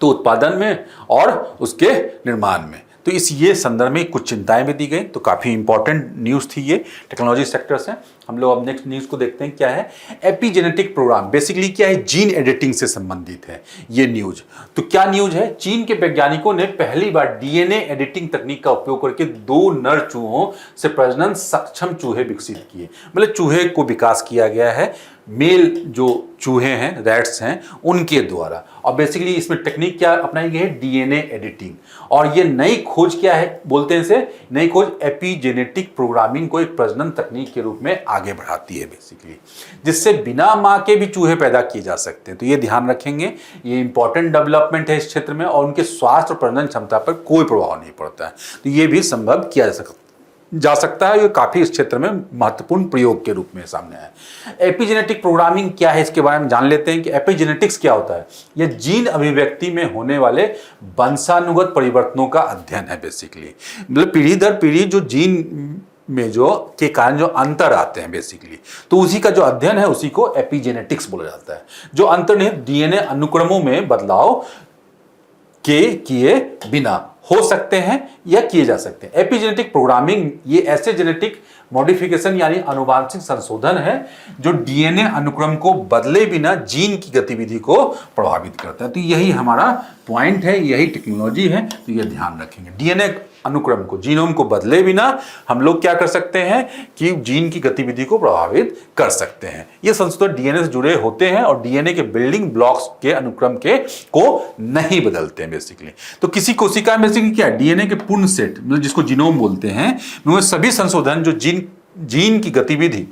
तो उत्पादन में और उसके निर्माण में। तो ये संदर्भ में कुछ चिंताएं भी दी गई। तो काफी इंपॉर्टेंट न्यूज थी ये, टेक्नोलॉजी सेक्टर से। हम लोग अब नेक्स्ट न्यूज को देखते हैं, क्या है? एपिजेनेटिक प्रोग्राम, बेसिकली क्या है, जीन एडिटिंग से संबंधित है ये न्यूज। तो क्या न्यूज है? चीन के वैज्ञानिकों ने पहली बार डीएनए एडिटिंग तकनीक का उपयोग करके 2 नर चूहों से प्रजनन सक्षम चूहे विकसित किए। मतलब चूहे को विकास किया गया है मेल जो चूहे हैं, रैट्स हैं, उनके द्वारा। और बेसिकली इसमें टेक्निक क्या अपनाई गई है? DNA editing. और ये नई खोज क्या है बोलते हैं इसे? नई खोज एपिजेनेटिक प्रोग्रामिंग को एक प्रजनन तकनीक के रूप में आगे बढ़ाती है बेसिकली, जिससे बिना मां के भी चूहे पैदा किए जा सकते हैं। तो ये ध्यान रखेंगे, ये इंपॉर्टेंट डेवलपमेंट है इस क्षेत्र में, और उनके स्वास्थ्य और प्रजनन क्षमता पर कोई प्रभाव नहीं पड़ता है। तो ये भी संभव किया जा सकता है। ये काफी इस क्षेत्र में महत्वपूर्ण प्रयोग के रूप में सामने आया। एपिजेनेटिक प्रोग्रामिंग क्या है, इसके बारे में जान लेते हैं कि एपिजेनेटिक्स क्या होता है। यह जीन अभिव्यक्ति में होने वाले वंशानुगत परिवर्तनों का अध्ययन है बेसिकली। मतलब पीढ़ी दर पीढ़ी जो जीन में के कारण जो अंतर आते हैं बेसिकली, तो उसी का जो अध्ययन है उसी को एपिजेनेटिक्स बोला जाता है। जो अंतर्निहित डीएनए अनुक्रमों में बदलाव किए बिना हो सकते हैं या किए जा सकते हैं। एपिजेनेटिक प्रोग्रामिंग ये ऐसे जेनेटिक मॉडिफिकेशन यानी आनुवांशिक संशोधन है जो डीएनए अनुक्रम को बदले बिना जीन की गतिविधि को प्रभावित करता है। तो यही हमारा पॉइंट है, यही टेक्नोलॉजी है। तो ये ध्यान रखेंगे, डीएनए अनुक्रम को, जीनोम को बदले बिना हम लोग क्या कर सकते हैं कि जीन की गतिविधि को प्रभावित कर सकते हैं। ये संशोधन डीएनए से जुड़े होते हैं और डीएनए के बिल्डिंग ब्लॉक्स के अनुक्रम को नहीं बदलते हैं बेसिकली। तो किसी कोशिका में बेसिकली क्या है, डीएनए के पूर्ण सेट मतलब जिसको जीनोम बोलते हैं, वो सभी संशोधन जो जीन की गतिविधि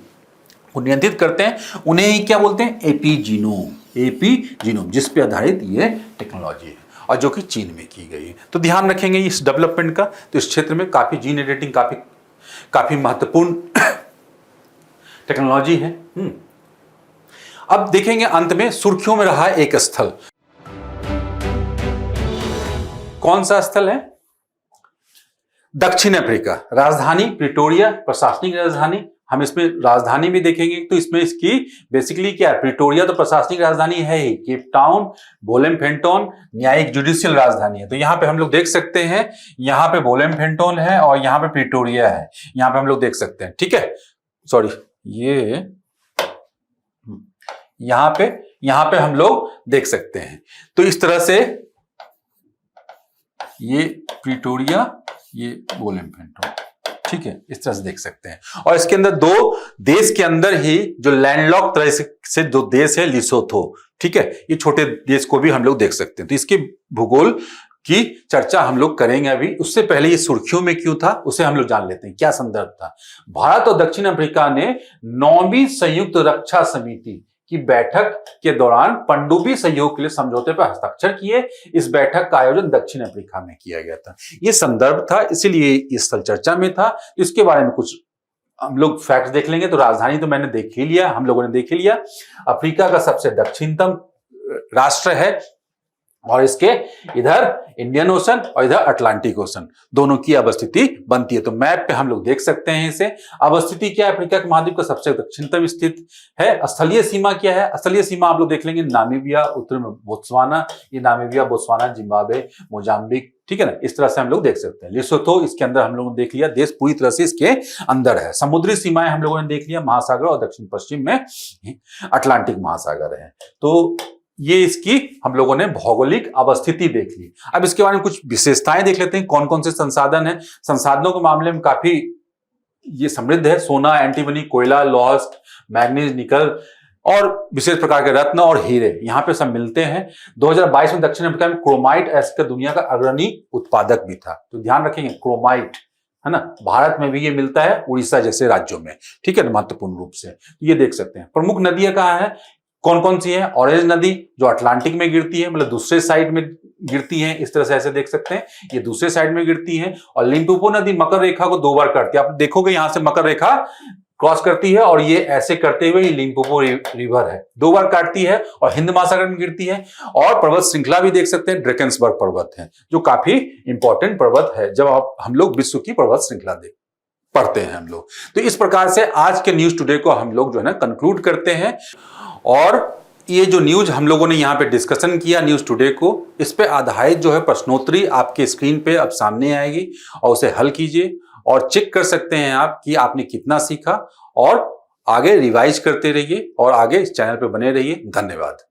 को नियंत्रित करते हैं उन्हें ही क्या बोलते हैं, एपीजीनोम, जिस पे आधारित ये टेक्नोलॉजी है और जो कि चीन में की गई है। तो ध्यान रखेंगे इस डेवलपमेंट का। तो इस क्षेत्र में काफी जीन एडिटिंग काफी महत्वपूर्ण टेक्नोलॉजी है। अब देखेंगे अंत में सुर्खियों में रहा एक स्थल। कौन सा स्थल है? दक्षिण अफ्रीका, राजधानी प्रिटोरिया, प्रशासनिक राजधानी। हम इसमें राजधानी भी देखेंगे, तो इसमें इसकी बेसिकली क्या है, प्रिटोरिया तो प्रशासनिक राजधानी है ही, केप टाउन, बोलेमफेंटोन न्यायिक जुडिशियल राजधानी है। तो यहाँ पे हम लोग देख सकते हैं, यहाँ पे बोलेमफेंटोन है और यहाँ पे प्रिटोरिया है, यहाँ पे हम लोग देख सकते हैं। ठीक है, सॉरी, ये यहाँ पे हम लोग देख सकते हैं। तो इस तरह से ये प्रिटोरिया, ये बोलेमफेंटोन, ठीक है, इस तरह से देख सकते हैं। और इसके अंदर 2 देश के अंदर ही जो लैंडलॉक तरह से 2 देश है, लिसोथो, ठीक है, ये छोटे देश को भी हम लोग देख सकते हैं। तो इसके भूगोल की चर्चा हम लोग करेंगे अभी। उससे पहले ये सुर्खियों में क्यों था उसे हम लोग जान लेते हैं, क्या संदर्भ था। भारत और दक्षिण अफ्रीका ने 9वीं संयुक्त रक्षा समिति की बैठक के दौरान पनडुब्बी सहयोग के लिए समझौते पर हस्ताक्षर किए। इस बैठक का आयोजन दक्षिण अफ्रीका में किया गया था। यह संदर्भ था, इसीलिए इस स्थल चर्चा में था। इसके बारे में कुछ हम लोग फैक्ट्स देख लेंगे। तो राजधानी तो मैंने देख ही लिया, हम लोगों ने देख ही लिया। अफ्रीका का सबसे दक्षिणतम राष्ट्र है और इसके इधर इंडियन ओशन और इधर अटलांटिक ओशन दोनों की अवस्थिति बनती है। तो मैप पे हम लोग देख सकते हैं इसे। अवस्थिति क्या है, अफ्रीका के महाद्वीप का सबसे दक्षिणतम स्थित है। स्थलीय सीमा क्या है, स्थलीय सीमा आप लोग देख लेंगे, नामीबिया, उत्तर में बोत्सवाना, ये नामीबिया, बोत्सवाना, जिम्बाब्वे, मोजाम्बिक, ठीक है ना, इस तरह से हम लोग देख सकते हैं। लिसोथो इसके अंदर हम लोगों ने देख लिया, देश पूरी तरह से इसके अंदर है। समुद्री सीमाएं हम लोगों ने देख लिया, महासागर और दक्षिण पश्चिम में अटलांटिक महासागर है। तो ये इसकी हम लोगों ने भौगोलिक अवस्थिति देख ली। अब इसके बारे में कुछ विशेषताएं देख लेते हैं, कौन कौन से संसाधन हैं। संसाधनों के मामले में काफी ये समृद्ध है। सोना, एंटीमनी, कोयला, लौह, मैग्नीज, निकल और विशेष प्रकार के रत्न और हीरे यहाँ पे सब मिलते हैं। 2022 में दक्षिण अफ्रीका में क्रोमाइट एसिड का दुनिया का अग्रणी उत्पादक भी था। तो ध्यान रखेंगे क्रोमाइट, है ना, भारत में भी ये मिलता है, उड़ीसा जैसे राज्यों में, ठीक है, महत्वपूर्ण रूप से। ये देख सकते हैं। प्रमुख नदियां कहाँ है, कौन कौन सी है? ऑरेंज नदी जो अटलांटिक में गिरती है, मतलब दूसरे साइड में गिरती है, इस तरह से ऐसे देख सकते हैं, ये दूसरे साइड में गिरती है। और लिम्पोपो नदी मकर रेखा को 2 बार काटती है। आप देखोगे यहां से मकर रेखा क्रॉस करती है और ये ऐसे करते हुए ये लिम्पोपो रिवर है, 2 बार काटती है और हिंद महासागर में गिरती है। और पर्वत श्रृंखला भी देख सकते हैं, ड्रेकन्सबर्ग पर्वत है जो काफी इंपॉर्टेंट पर्वत है जब हम लोग विश्व की पर्वत श्रृंखला पढ़ते हैं हम लोग। तो इस प्रकार से आज के न्यूज टुडे को हम लोग जो है ना कंक्लूड करते हैं। और ये जो न्यूज हम लोगों ने यहाँ पे डिस्कशन किया न्यूज टुडे को, इस पे आधारित जो है प्रश्नोत्तरी आपके स्क्रीन पे अब सामने आएगी और उसे हल कीजिए और चेक कर सकते हैं आप कि आपने कितना सीखा। और आगे रिवाइज करते रहिए और आगे इस चैनल पे बने रहिए। धन्यवाद।